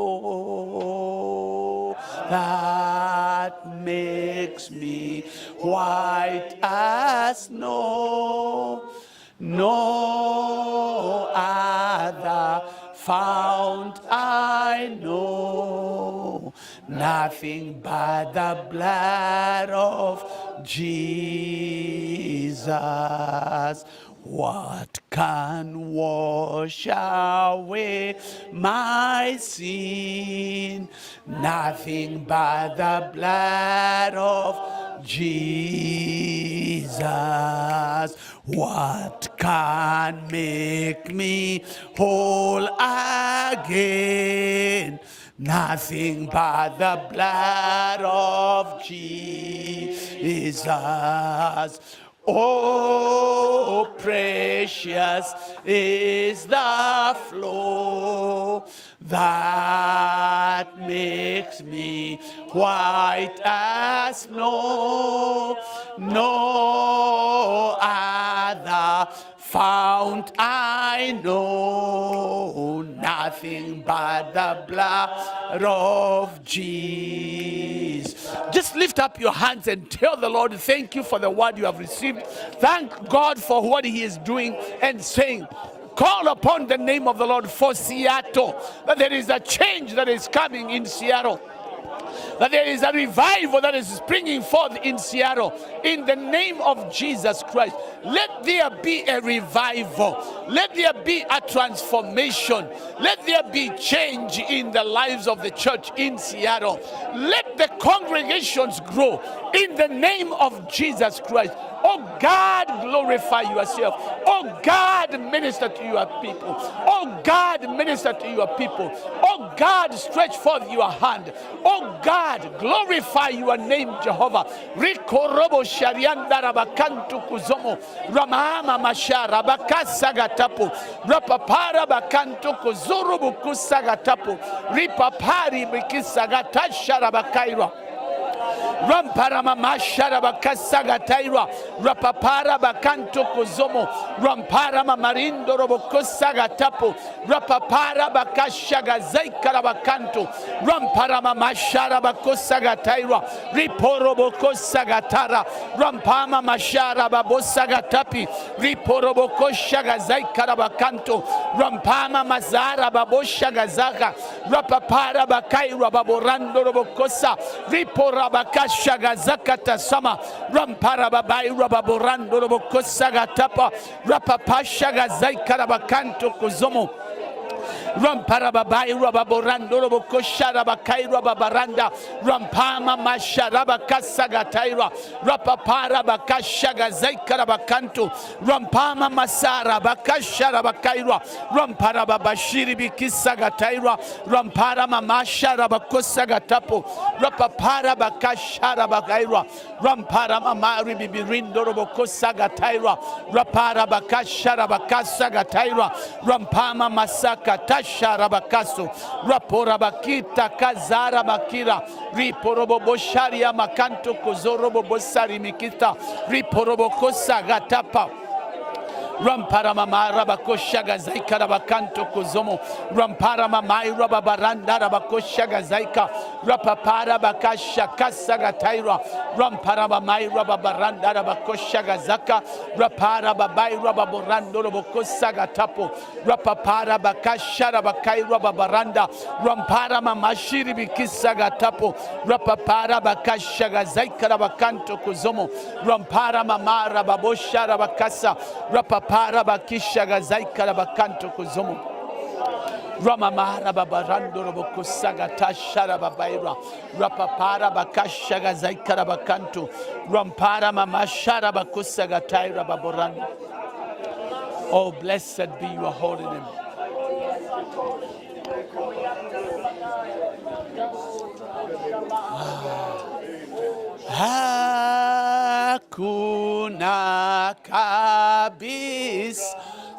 that makes me white as snow. No other fount I know, nothing but the blood of Jesus. What can wash away my sin? Nothing but the blood of Jesus. What can make me whole again? Nothing but the blood of Jesus. Oh, precious is the flow that makes me white as snow. No other fount I know, nothing but the blood of Jesus. Just lift up your hands and tell the Lord, thank you for the word you have received. Thank God for what he is doing and saying. Call upon the name of the Lord for Seattle, that there is a change that is coming in Seattle. That there is a revival that is springing forth in Seattle in the name of Jesus Christ. Let there be a revival. Let there be a transformation. Let there be change in the lives of the church in Seattle. Let the congregations grow in the name of Jesus Christ. Oh God, glorify yourself. Oh God, minister to your people. Oh God, minister to your people. Oh God, stretch forth your hand. Oh God, glorify your name, Jehovah. Rikorobo sharianda rabakantu kuzomo. Ramama mashara bakasagatapu. Rapapara bakantu kuzurubu kusagatapu. Ripapari bikisagatasha rabakaira. Ramparama mashara bakasagataira. Rapapara bakanto kozomo. Ramparama marindo robokosagatapo. Rapapara bakashagazaikara bakanto. Ramparama mashara bakosagataira. Riporobokosagatara. Rampama mashara babosagatapi. Riporobokoshagazaikara bakanto. Rampama mazara baboshagazaka. Rapapara bakaira baborando robokosa. Riporabakashagazakata sama. Ramparababai rababorando robokosagatapa. Rapapashagazaikarabakanto kuzomo. Ramparababai rababorando robokosharabakai rababaranda. Rampama masharabakasagataira. Rapaparabakashagazaikarabakanto. Rampama masara bakasharabakaira. Ramparababashiri bikisagataira. Ramparama masharabakosagatapo. Rapaparabakasharabakaira. Ramparama maribibirindo robokosagataira. Raparabakasharabakasagataira. Rampama masaka tasharabakaso. Raporabakita kazara bakira. Riporobobosharia makanto kozorobobosari mikita. Riporobokosagatapa. Ramparama rabakoshaga zaika rabakanto kozomo. Ramparama rababaranda rabakoshaga zaika. Rapapara bakasha kasaga taira. Ramparama rababaranda rabakoshaga zaka. Rapara babai rababorando rabokosaga tapo. Rapapara bakasha rabakai rababaranda. Ramparama mashiri bikisaga tapo. Rapapara bakashaga zaika rabakanto kozomo. Ramparama rababosha rabakasa. Rapapara bakishaga zaika rabakanto kozomo. Ramamara babarando roboko sagata sharababaira. Rapapara bakashaga zaikara bakanto. Rampara mamashara bakusagatai rababorando. Oh, blessed be your holy name. Hakuna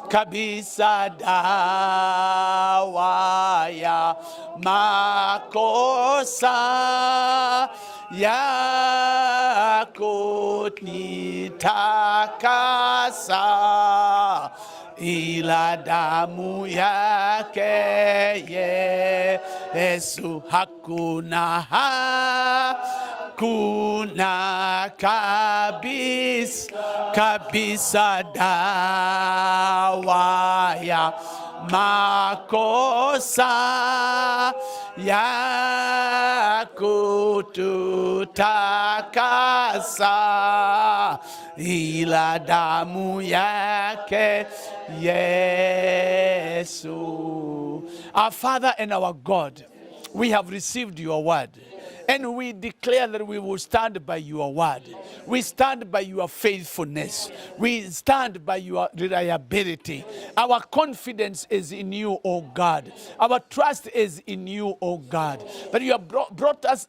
kabisa dawa ya makosa yako nitakasa ila damu yake Yesu. Hakuna kabisa dawa ya makosa ya kututakasa ila damu yake Yesu. Our Father and our God, we have received your word. And we declare that we will stand by your word. We stand by your faithfulness. We stand by your reliability. Our confidence is in you, O God. Our trust is in you, O God. That you have brought us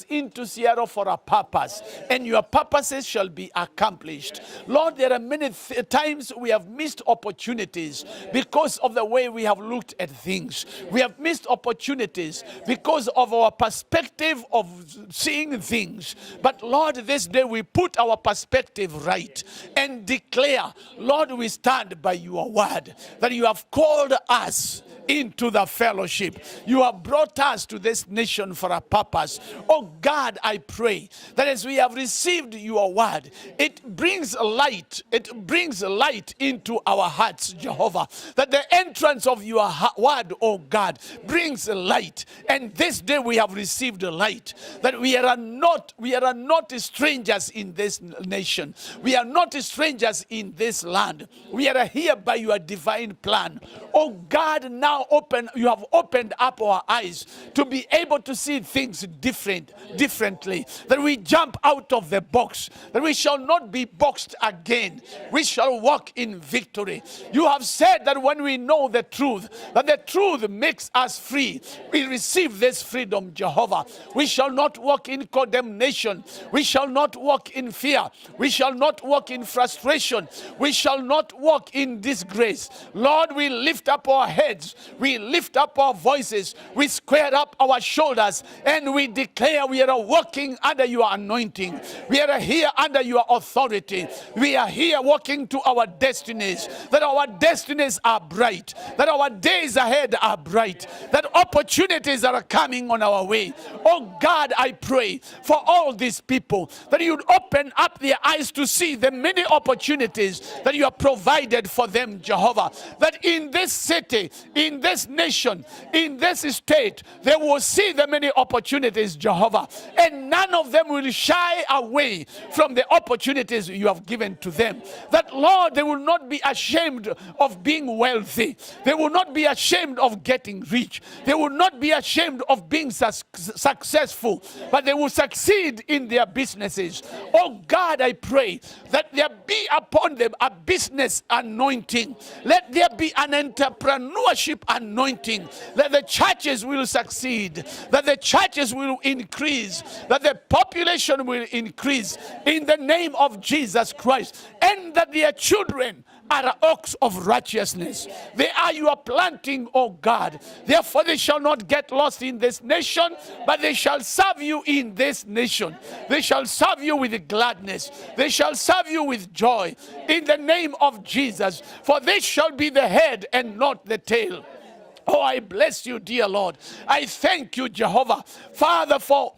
into Seattle for a purpose, and your purposes shall be accomplished. Lord, there are many times we have missed opportunities because of the way we have looked at things. We have missed opportunities because of our perspective of seeing things. But Lord, this day we put our perspective right and declare, Lord, we stand by your word, that you have called us into the fellowship. You have brought us to this nation for a purpose. Oh God, I pray that as we have received your word, it brings light. It brings light into our hearts, Jehovah. That the entrance of your word, oh God, brings light. And this day we have received light. That we are not strangers in this nation. We are not strangers in this land. We are here by your divine plan. Oh God, now you have opened up our eyes to be able to see things differently. That we jump out of the box. That we shall not be boxed again. We shall walk in victory. You have said that when we know the truth, that the truth makes us free. We receive this freedom, Jehovah. We shall not walk in condemnation. We shall not walk in fear. We shall not walk in frustration. We shall not walk in disgrace. Lord, we lift up our heads. We lift up our voices. We square up our shoulders, and we declare we are walking under your anointing. We are here under your authority. We are here walking to our destinies. That our destinies are bright. That our days ahead are bright. That opportunities are coming on our way. Oh God, I pray for all these people that you'd open up their eyes to see the many opportunities that you have provided for them, Jehovah. That in this city, in this nation, in this state, they will see the many opportunities, Jehovah. And none of them will shy away from the opportunities you have given to them. That, Lord, they will not be ashamed of being wealthy. They will not be ashamed of getting rich. They will not be ashamed of being successful, but they will succeed in their businesses. Oh God, I pray that there be upon them a business anointing. Let there be an entrepreneurship anointing. That the churches will succeed. That the churches will increase. That the population will increase in the name of Jesus Christ. And that their children are oaks of righteousness. They are your planting, O God. Therefore they shall not get lost in this nation, but they shall serve you in this nation. They shall serve you with gladness. They shall serve you with joy in the name of Jesus. For they shall be the head and not the tail. Oh, I bless you, dear Lord. I thank you, Jehovah. Father, for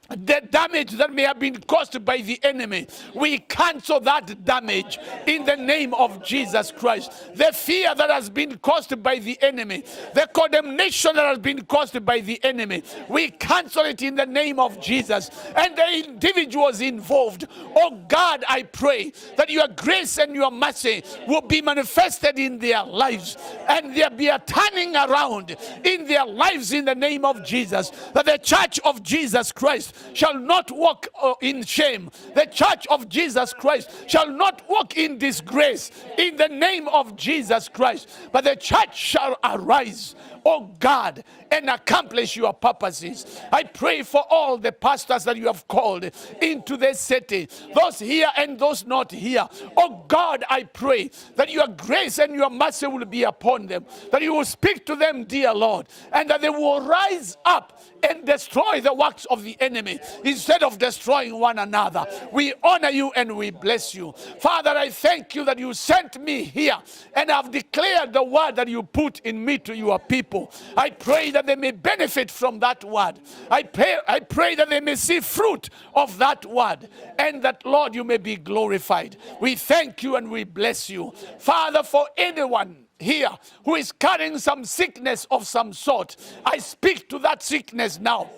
the damage that may have been caused by the enemy, we cancel that damage in the name of Jesus Christ. The fear that has been caused by the enemy, the condemnation that has been caused by the enemy, we cancel it in the name of Jesus. And the individuals involved, oh God, I pray that your grace and your mercy will be manifested in their lives, and there be a turning around in their lives in the name of Jesus, that the church of Jesus Christ shall not walk in shame. The church of Jesus Christ shall not walk in disgrace in the name of Jesus Christ, but the church shall arise, oh God, and accomplish your purposes. I pray for all the pastors that you have called into this city, those here and those not here. Oh God, I pray that your grace and your mercy will be upon them, that you will speak to them, dear Lord, and that they will rise up and destroy the works of the enemy instead of destroying one another. We honor you and we bless you. Father, I thank you that you sent me here and have declared the word that you put in me to your people. I pray that they may benefit from that word. I pray that they may see fruit of that word, and that, Lord, you may be glorified. We thank you and we bless you. Father, for anyone here who is carrying some sickness of some sort, I speak to that sickness now.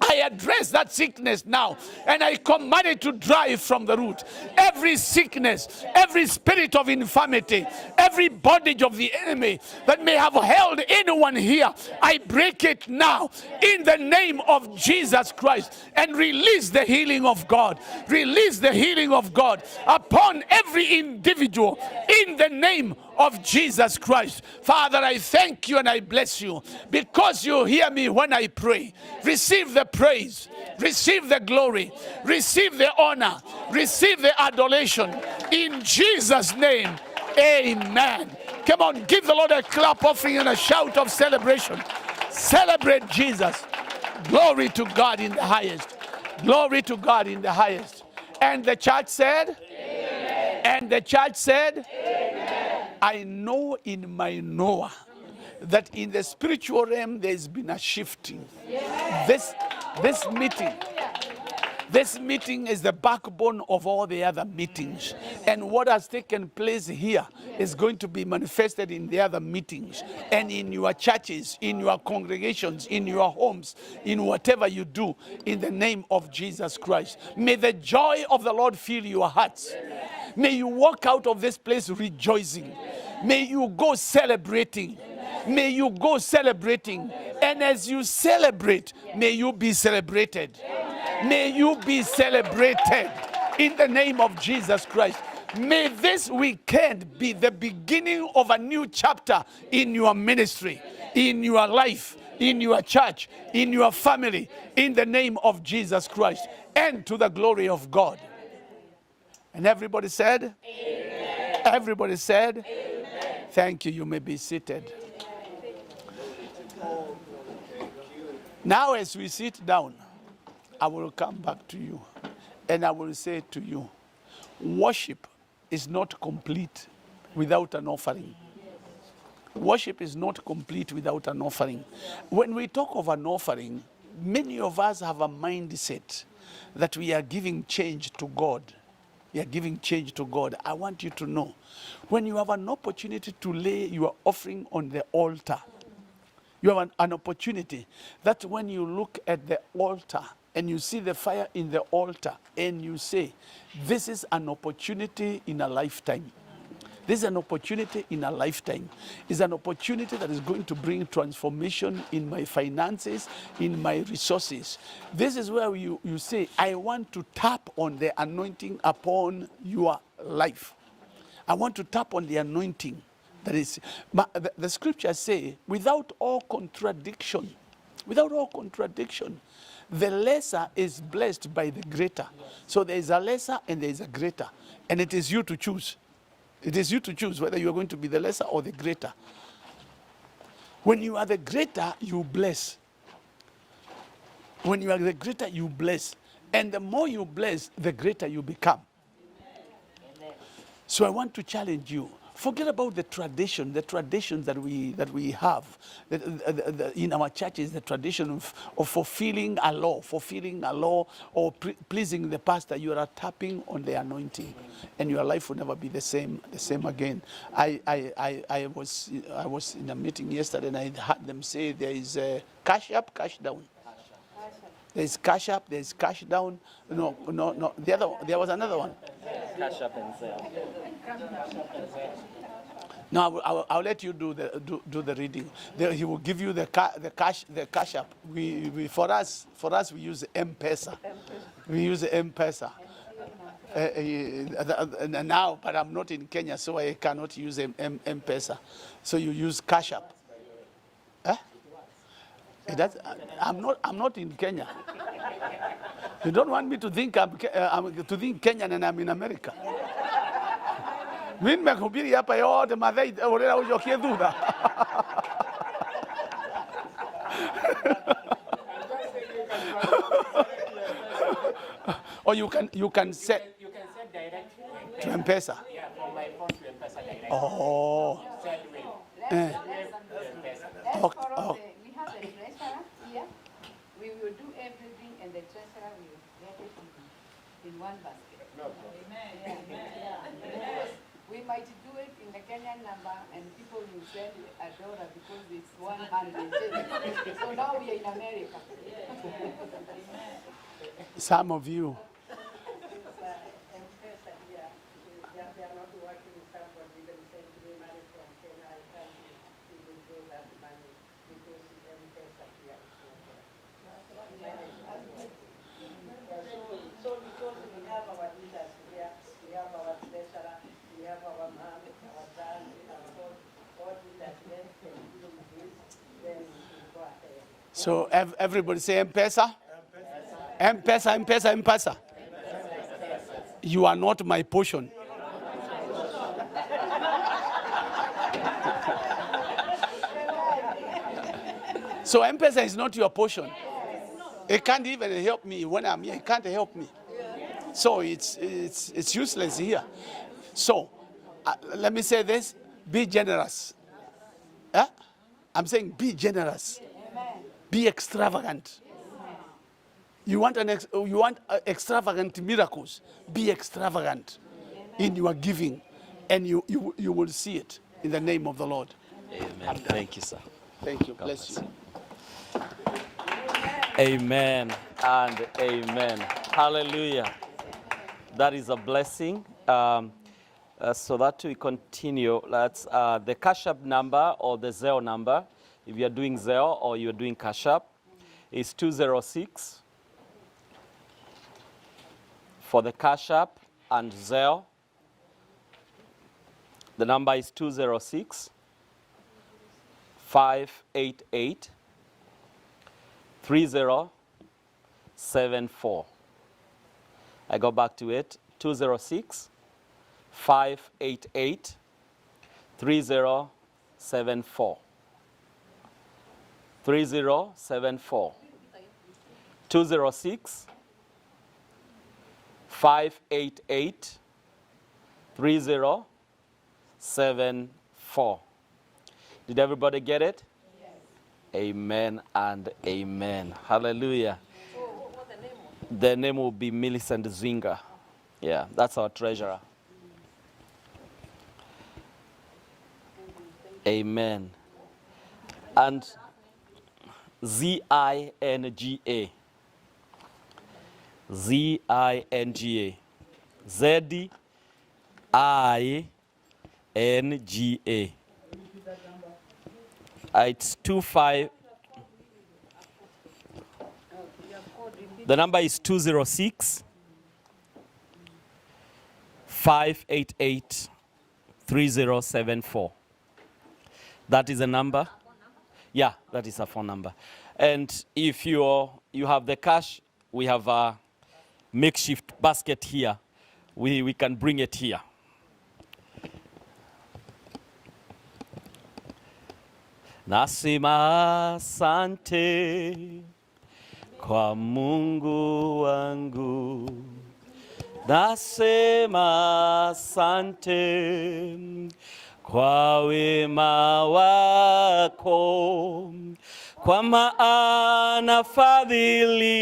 I address that sickness now, and I command it to dry from the root. Every sickness, every spirit of infirmity, every bondage of the enemy that may have held anyone here, I break it now in the name of Jesus Christ, and release the healing of God. Release the healing of God upon every individual in the name of Jesus Christ. Father, I thank you and I bless you because you hear me when I pray. Receive the praise, receive the glory, receive the honor, receive the adoration in Jesus' name. Amen. Come on, give the Lord a clap offering and a shout of celebration. Celebrate Jesus. Glory to God in the highest. Glory to God in the highest. And the church said, amen. And the church said, amen. I know in my Noah that in the spiritual realm there's been a shifting. Yes. This meeting is the backbone of all the other meetings. And what has taken place here is going to be manifested in the other meetings and in your churches, in your congregations, in your homes, in whatever you do, in the name of Jesus Christ. May the joy of the Lord fill your hearts. May you walk out of this place rejoicing. May you go celebrating. May you go celebrating. And as you celebrate, may you be celebrated. May you be celebrated in the name of Jesus Christ. May this weekend be the beginning of a new chapter in your ministry, in your life, in your church, in your family, in the name of Jesus Christ, and to the glory of God. And everybody said, amen. Everybody said, amen. Thank you. You may be seated. Now as we sit down, I will come back to you and I will say to you, worship is not complete without an offering. Worship is not complete without an offering. When we talk of an offering, many of us have a mindset that we are giving change to God. We are giving change to God. I want you to know, when you have an opportunity to lay your offering on the altar, you have an opportunity that when you look at the altar and you see the fire in the altar and you say, this is an opportunity in a lifetime. This is an opportunity in a lifetime. It's an opportunity that is going to bring transformation in my finances, in my resources. This is where you say, I want to tap on the anointing upon your life. I want to tap on the anointing. That is, the scriptures say, without all contradiction, the lesser is blessed by the greater. So there is a lesser and there is a greater. And it is you to choose. It is you to choose whether you are going to be the lesser or the greater. When you are the greater, you bless. When you are the greater, you bless. And the more you bless, the greater you become. So I want to challenge you. Forget about the traditions that we have in our churches, the tradition of fulfilling a law, or pleasing the pastor. You are tapping on the anointing, and your life will never be the same again. I was in a meeting yesterday, and I heard them say there is a cash up, cash down. There's cash up, there's cash down. No. There was another one.
Cash up and sell.
No, I'll let you do the reading. He will give you the cash up. For us we use M-Pesa. We use M-Pesa. Now, but I'm not in Kenya, so I cannot use M-Pesa. So you use cash up. I'm not in Kenya. You don't want me to think I'm Kenyan and I'm in America. Mimi nimehubiri hapa yote madai orera ujokie dhudha. Or you can set
direct
to M-Pesa.
Yeah, from my phone to M-Pesa direct.
Oh.
Send
Okay.
We have the treasurer here. We will do everything, and the treasurer will get it in one basket.
No problem.
Because we might do it in the Kenyan number, and people will send $1 because it's 100. So now we are in America.
Some of you.
So because we have our leaders here, we have our treasurer, we have our mom, our dad, all leaders, then can do this, then we go ahead.
So everybody say M-Pesa? M-Pesa, M-Pesa, M-Pesa. You are not my portion. So M-Pesa is not your portion. It can't even help me when I'm here. It can't help me. So it's useless here. So let me say this: be generous. I'm saying be generous. Be extravagant. You want extravagant miracles? Be extravagant in your giving, and you will see it in the name of the Lord.
Amen. Thank you, sir.
Thank you. Bless you.
Amen and amen. Hallelujah. That is a blessing. So that we continue, that's the Cash App number or the Zelle number. If you're doing Zelle or you're doing Cash App, is 206 for the Cash App and Zelle. The number is 206 588 3074. I go back to it, 206 588 3074. 3074. 206 588 3074. Did everybody get it? Yes. Amen and amen. Hallelujah.
So what the name was?
The name will be Millicent Zinga. Yeah, that's our treasurer. Amen. And Zinga. Zinga. Zinga. It's 25. The number is 206 588 3074. That is a number. Yeah, that is a phone number. And if you have the cash, we have a makeshift basket here. We can bring it here. Nasema asante kwa Mungu wangu. Nasema asante kwa wema wako, kwa maana fadhili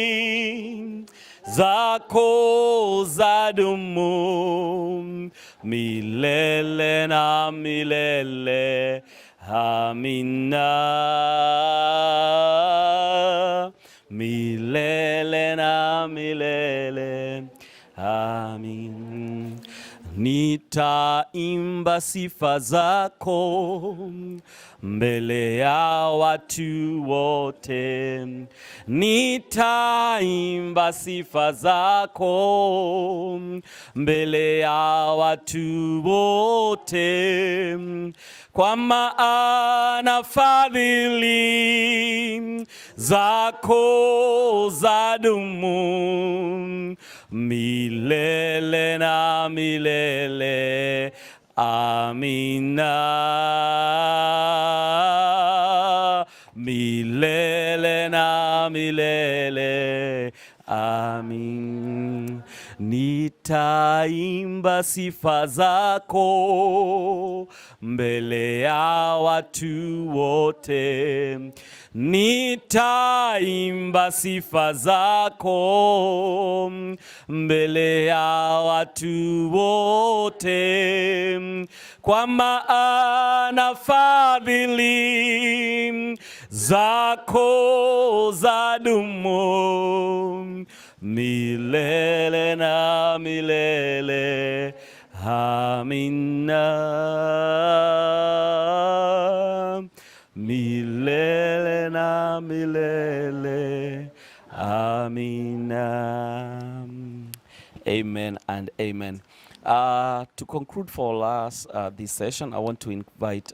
zako zadumu milele na milele. Amina. Milele na milele. Amin. Nitaimba sifa zako mbele ya watu wote. Nitaimba sifa zako mbele ya watu wote, kwa maana fadhili zako zadumu milele na milele. Amina. Milele na milele. Amin. Nitaimba sifa zako mbele ya watu wote. Nitaimba sifa zako mbele ya watu wote, kwa maana fadhili zako zadumu milele na milele. Amina. Milele na milele. Amina. Amen and amen. To conclude for us this session, I want to invite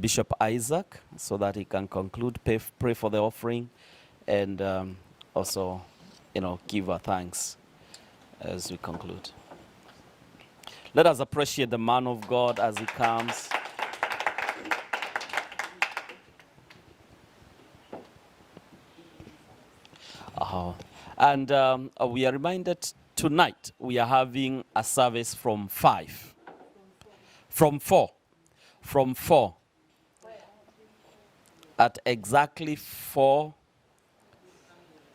Bishop Isaac so that he can conclude, pray for the offering, and also, give our thanks as we conclude. Let us appreciate the man of God as he comes. And we are reminded tonight we are having a service from 5. From 4. At exactly 4.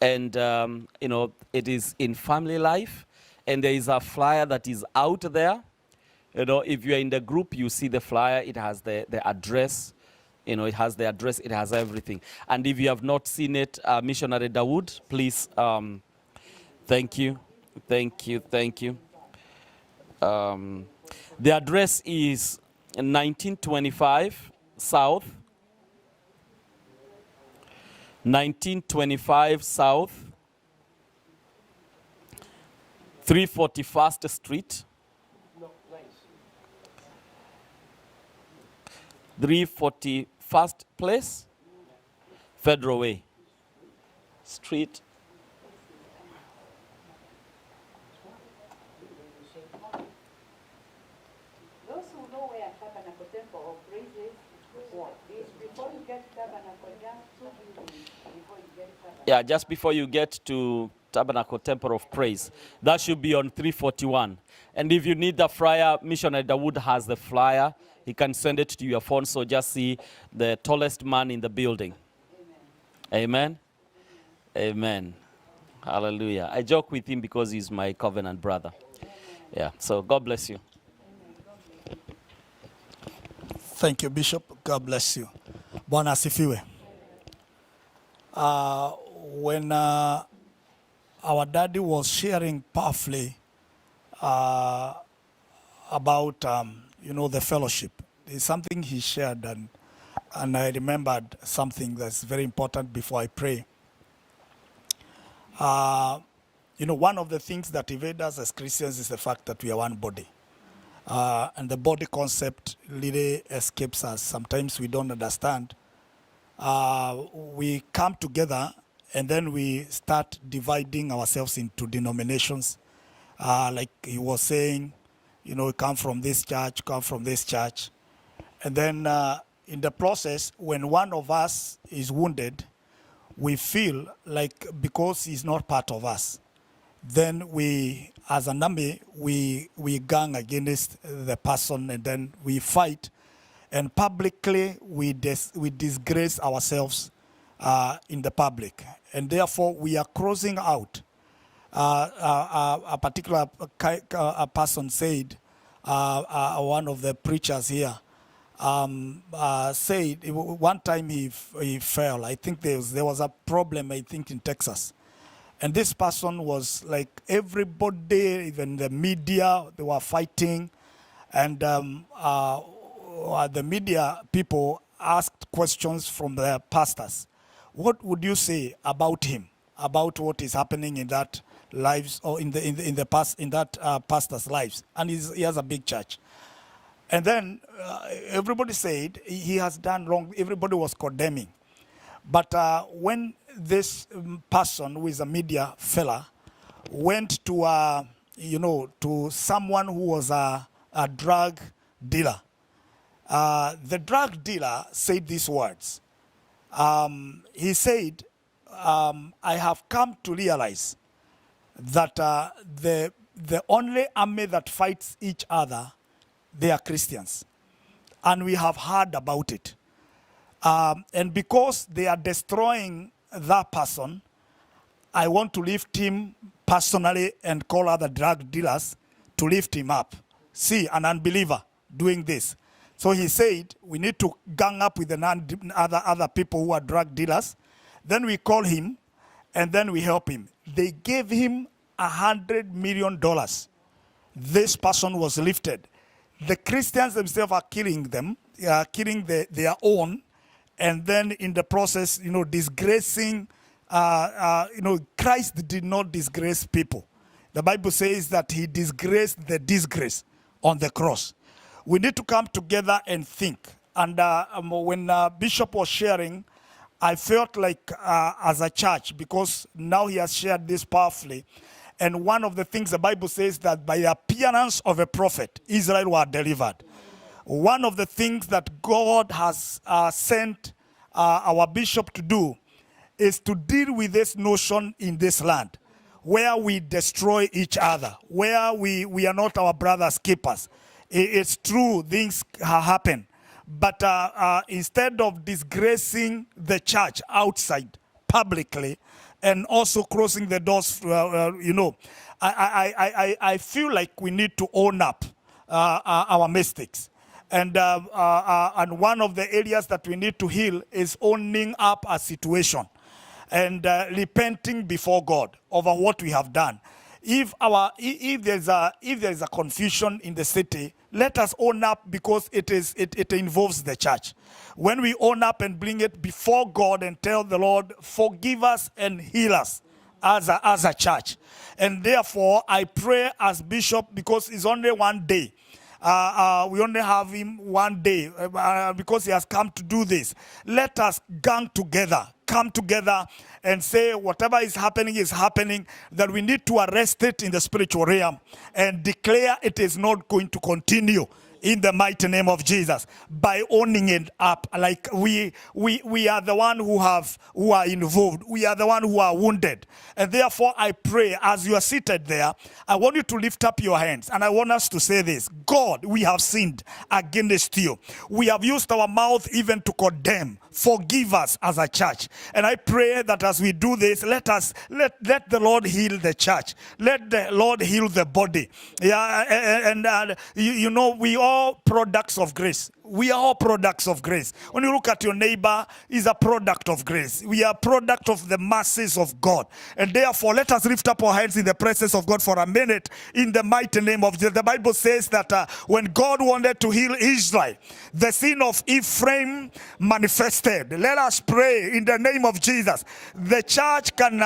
And, it is in Family Life. And there is a flyer that is out there. If you are in the group, you see the flyer. It has the address. It has the address. It has everything. And if you have not seen it, Missionary Dawood, please, thank you. The address is 1925 South. 1925 South. 341st Street. 341st Place, Federal Way, Street.
Those who know where Tabernacle Temple of Praise is before you get Tabernacle, before you get Tabernacle.
Yeah, just before you get to Tabernacle Temple of Praise. That should be on 341. And if you need the flyer, Missionary Dawood has the flyer. He can send it to your phone, so just see the tallest man in the building. Amen? Amen. Hallelujah. I joke with him because he's my covenant brother. Yeah, so God bless you.
Thank you, Bishop. God bless you. Bwana asifiwe. When our daddy was sharing powerfully about the fellowship, there's something he shared, and I remembered something that's very important before I pray. One of the things that evade us as Christians is the fact that we are one body. And the body concept really escapes us. Sometimes we don't understand. We come together and then we start dividing ourselves into denominations. Like he was saying, we come from this church, come from this church. And then in the process, when one of us is wounded, we feel like because he's not part of us, Then we, as an army, we gang against the person, and then we fight, and publicly we disgrace ourselves in the public, and therefore we are crossing out. A particular person said, one of the preachers here said one time he fell. I think there was a problem, I think, in Texas. And this person was like, everybody, even the media, they were fighting. And the media people asked questions from the pastors. What would you say about him, about what is happening in that lives, or in that pastor's lives? And he has a big church. And then everybody said he has done wrong. Everybody was condemning. But when this person, who is a media fella, went to to someone who was a drug dealer, the drug dealer said these words. He said, I have come to realize that the only army that fights each other, they are Christians. And we have heard about it. And because they are destroying that person, I want to lift him personally and call other drug dealers to lift him up. See, an unbeliever doing this. So he said, we need to gang up with the other people who are drug dealers. Then we call him, and then we help him. They gave him $100 million. This person was lifted. The Christians themselves are killing them, killing their own, and then in the process, disgracing. Christ did not disgrace people. The Bible says that he disgraced the disgrace on the cross. We need to come together and think. And when Bishop was sharing, I felt like as a church, because now he has shared this powerfully. And one of the things the Bible says that by the appearance of a prophet, Israel were delivered. One of the things that God has sent our bishop to do is to deal with this notion in this land, where we destroy each other, where we are not our brother's keepers. It's true, things happen. But instead of disgracing the church outside publicly and also closing the doors, I feel like we need to own up our mistakes. And one of the areas that we need to heal is owning up a situation and repenting before God over what we have done. If there's a confusion in the city, let us own up, because it involves the church. When we own up and bring it before God and tell the Lord, forgive us and heal us as a church. And therefore, I pray as bishop, because it's only one day. We only have him one day because he has come to do this. Let us gang together, come together and say whatever is happening, that we need to arrest it in the spiritual realm and declare it is not going to continue in the mighty name of Jesus, by owning it up. Like we are the one who are involved. We are the one who are wounded. And therefore I pray, as you are seated there, I want you to lift up your hands. And I want us to say this: God, we have sinned against you. We have used our mouth even to condemn. Forgive us as a church. And I pray that as we do this, let the Lord heal the church. Let the Lord heal the body. Yeah, and we all products of grace. We are all products of grace. When you look at your neighbor, he's a product of grace. We are product of the mercies of God. And therefore, let us lift up our hands in the presence of God for a minute in the mighty name of Jesus. The Bible says that when God wanted to heal Israel, the sin of Ephraim manifested. Let us pray in the name of Jesus. The church can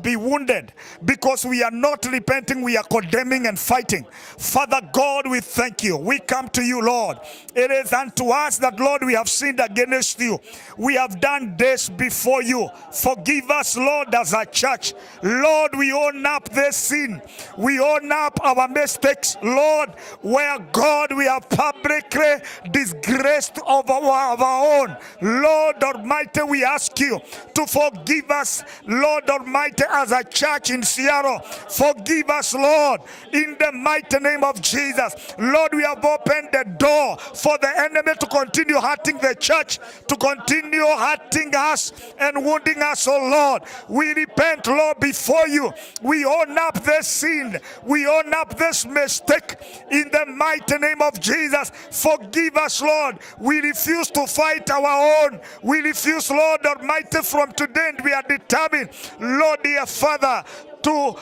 be wounded because we are not repenting. We are condemning and fighting. Father God, we thank you. We come to you, Lord, Lord. It is unto us that, Lord, we have sinned against you. We have done this before you. Forgive us, Lord, as a church. Lord, we own up this sin. We own up our mistakes, Lord, where, God, we have publicly disgraced of our own. Lord Almighty, we ask you to forgive us, Lord Almighty, as a church in Seattle. Forgive us, Lord, in the mighty name of Jesus. Lord, we have opened the door for the enemy to continue hurting the church, to continue hurting us and wounding us, oh Lord. We repent, Lord, before you. We own up this sin. We own up this mistake in the mighty name of Jesus. Forgive us, Lord. We refuse to fight our own. We refuse, Lord Almighty, from today, and we are determined, Lord, dear Father, to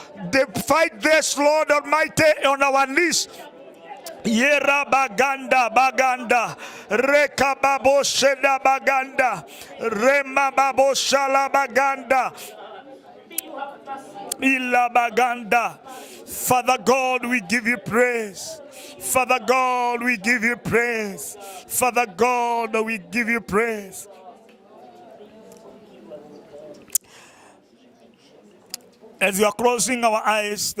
fight this, Lord Almighty, on our knees. Yera baganda reka babo sheda baganda rema babo shala baganda illa baganda. Father God, we give you praise. Father God, we give you praise. Father God, we give you praise. As we are closing our eyes,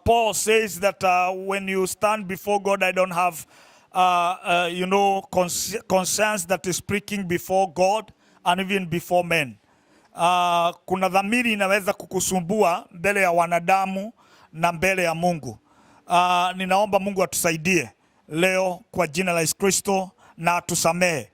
Paul says that when you stand before God, I don't have, conscience that is speaking before God and even before men. Kuna dhamiri inaweza kukusumbua mbele ya wanadamu na mbele ya Mungu. Ninaomba Mungu atusaidie leo kwa jina la Yesu Kristo na atusamehe.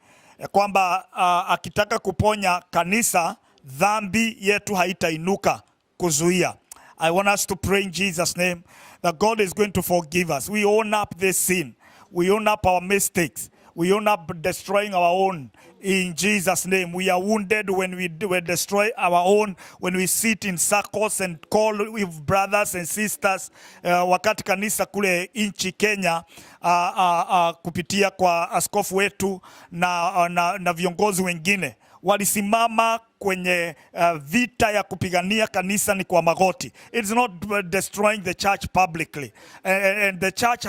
Kwamba akitaka kuponya kanisa, dhambi yetu haitainuka kuzuia. I want us to pray in Jesus' name that God is going to forgive us. We own up this sin. We own up our mistakes. We own up destroying our own. In Jesus' name, we are wounded when we destroy our own, when we sit in circles and call with brothers and sisters. Wakati kanisa kule inchi Kenya, kupitia kwa askofu wetu na viongozi wengine, walisimama kwenye vita ya kupigania kanisa ni kwa magoti. It's not destroying the church publicly. And the church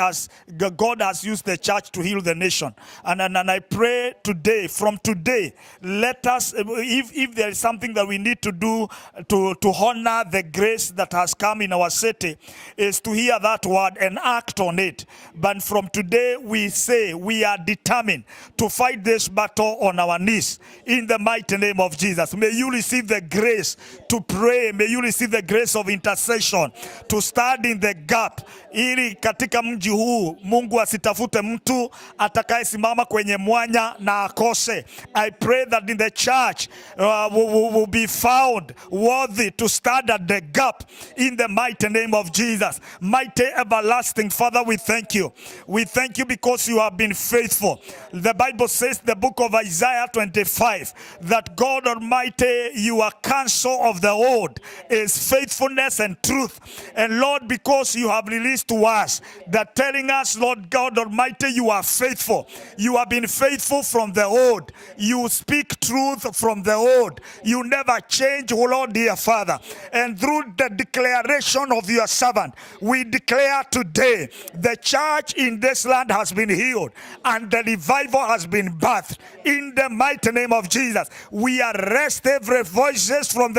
God has used the church to heal the nation. And I pray today, from today, let us, if there is something that we need to do to honor the grace that has come in our city, is to hear that word and act on it. But from today, we say we are determined to fight this battle on our knees in the mighty name of Jesus. May you receive the grace to pray. May you receive the grace of intercession to stand in the gap. Ili katika mji huu Mungu asitafute mtu atakayesimama kwenye mwanya na akose. I pray that in the church will be found worthy to stand at the gap in the mighty name of Jesus. Mighty everlasting Father, we thank you. We thank you because you have been faithful. The Bible says, the book of Isaiah 25, that God Almighty, your counsel of the old is faithfulness and truth. And Lord, because you have released to us that telling us, Lord God Almighty, you are faithful. You have been faithful from the old. You speak truth from the old. You never change, oh Lord, dear Father. And through the declaration of your servant, we declare today the church in this land has been healed and the revival has been birthed in the mighty name of Jesus. We arrest every voices from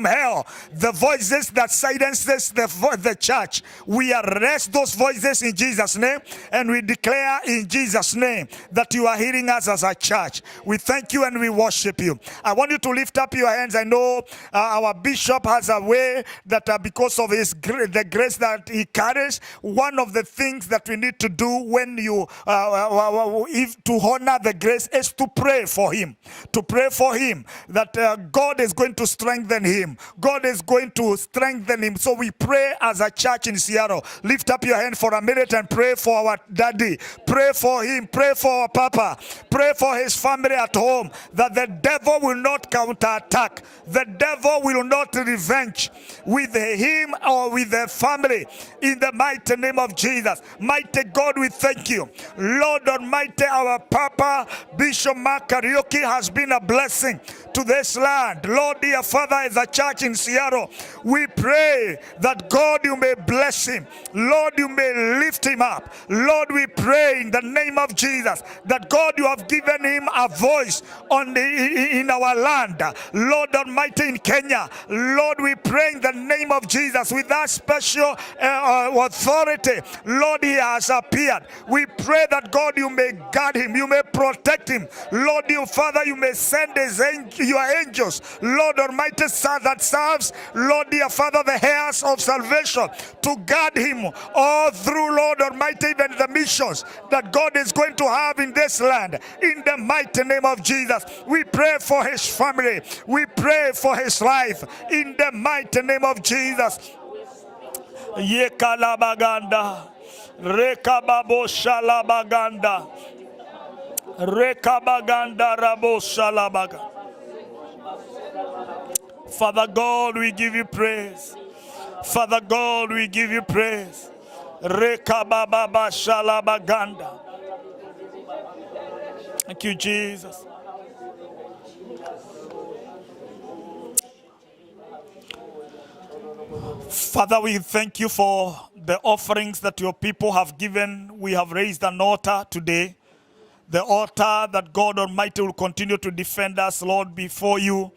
hell, the voices that silences the church. We arrest those voices in Jesus' name, and we declare in Jesus' name that you are hearing us as a church. We thank you and we worship you. I want you to lift up your hands. I know our bishop has a way that because of the grace that he carries, one of the things that we need to do when you to honor the grace is to pray for him. To pray for him that God is going to strengthen him. God is going to strengthen him. So we pray as a church in Seattle. Lift up your hand for a minute and pray for our daddy. Pray for him. Pray for our papa. Pray for his family at home, that the devil will not counterattack. The devil will not revenge with him or with the family in the mighty name of Jesus. Mighty God, we thank you. Lord Almighty, our Papa, Bishop Mark KARIUKI has been a blessing to this land. Lord, dear Father, as a church in Seattle, we pray that God, you may bless him. Lord, you may lift him up. Lord, we pray in the name of Jesus that God, you have given him a voice in our land. Lord Almighty, in Kenya, Lord, we pray in the name of Jesus with that special authority. Lord, he has appeared. We pray that God, you may guard him, you may protect him. Lord, you Father, you may send your angels, Lord Almighty, that serves, Lord dear Father, the heirs of salvation, to guard him all through, Lord Almighty, even the missions that God is going to have in this land. In the mighty name of Jesus, we pray for his family. We pray for his life. In the mighty name of Jesus. Yekalabaganda, rekababo shalabaganda, rekabaganda rabo shalabaga. Father God, we give you praise. Father God, we give you praise. Rekababa shalabaganda. Thank you, Jesus. Father, we thank you for the offerings that your people have given. We have raised an altar today. The altar that God Almighty will continue to defend us, Lord, before you.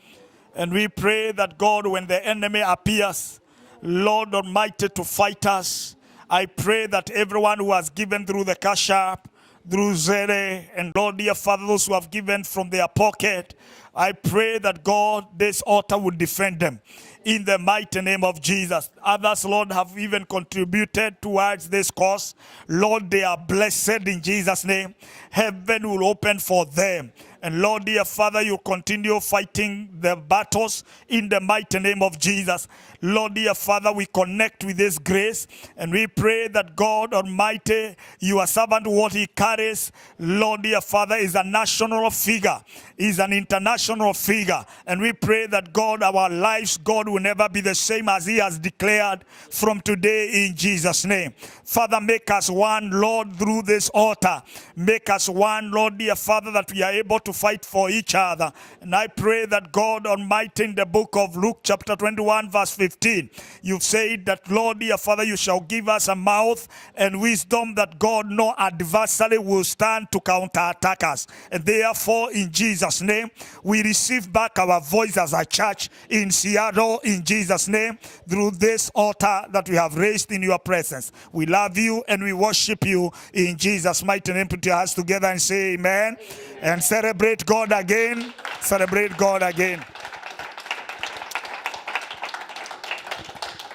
And we pray that God, when the enemy appears, Lord Almighty, to fight us, I pray that everyone who has given through the Cash App, through Zere, and Lord, dear Father, those who have given from their pocket, I pray that God, this altar will defend them. In the mighty name of Jesus. Others, Lord, have even contributed towards this cause. Lord, they are blessed in Jesus' name. Heaven will open for them. And Lord, dear Father, you continue fighting the battles in the mighty name of Jesus. Lord, dear Father, we connect with this grace and we pray that God Almighty, your servant, what he carries, Lord, dear Father, is a national figure, is an international figure. And we pray that God, our lives, God, will never be the same as he has declared from today in Jesus' name. Father, make us one, Lord, through this altar. Make us one, Lord, dear Father, that we are able to fight for each other. And I pray that God Almighty, in the book of Luke chapter 21 verse 15, you've said that, Lord, dear Father, you shall give us a mouth and wisdom that God, no adversary will stand to counterattack us. And therefore, in Jesus' name, we receive back our voice as a church in Seattle, in Jesus' name, through this altar that we have raised in your presence. We love you and we worship you in Jesus' mighty name. Put your hands together and say amen. And celebrate God again. Celebrate God again.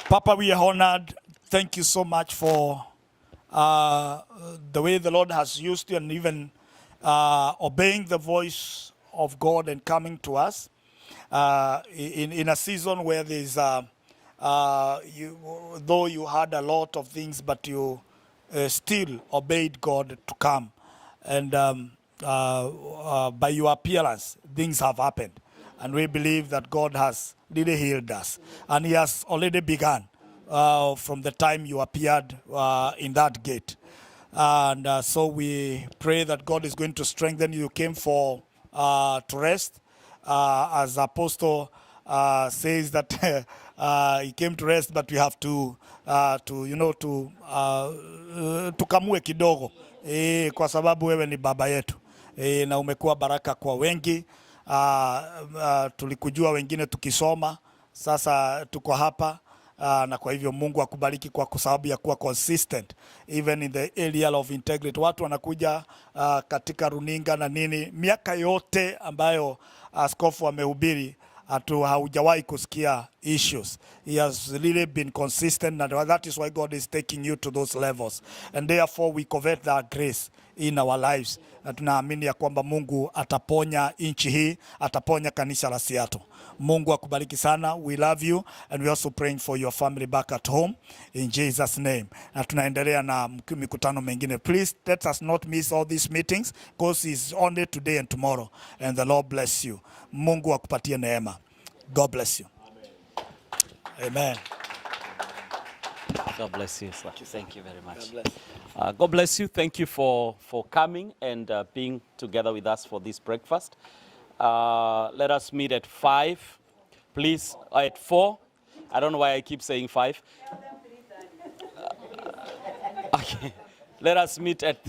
Papa, we are honored. Thank you so much for the way the Lord has used you and even obeying the voice of God and coming to us in a season where there's though you had a lot of things, but you still obeyed God to come. And by your appearance, things have happened. And we believe that God has really healed us. And he has already begun from the time you appeared in that gate. And so we pray that God is going to strengthen you. You came for to rest. As Apostle says that he came to rest, but we have to tukamue kidogo kwa sababu wewe ni baba yetu na umekuwa baraka kwa wengi. Tulikujua wengine tukisoma, sasa tuko hapa. Na kwa hivyo Mungu akubariki kwa sababu ya kuwa consistent even in the area of integrity. Watu wanakuja katika runinga na nini, miaka yote ambayo askofu amehubiri haujawahi kusikia issues. He has really been consistent, and that is why God is taking you to those levels. And therefore we covet that grace in our lives. Na tunaamini ya kwamba Mungu ataponya nchi hii, ataponya kanisa la Seattle. Mungu akubariki sana. We love you and we also praying for your family back at home in Jesus name. Na tunaendelea na mikutano mengine. Please let us not miss all these meetings because it's only today and tomorrow. And the Lord bless you. Mungu akupatie neema. God bless you. Amen.
God bless you, sir. Thank you very much. God bless you. Thank you for coming and being together with us for this breakfast. Let us meet at 5. Please, at 4. I don't know why I keep saying 5. Okay. Let us meet at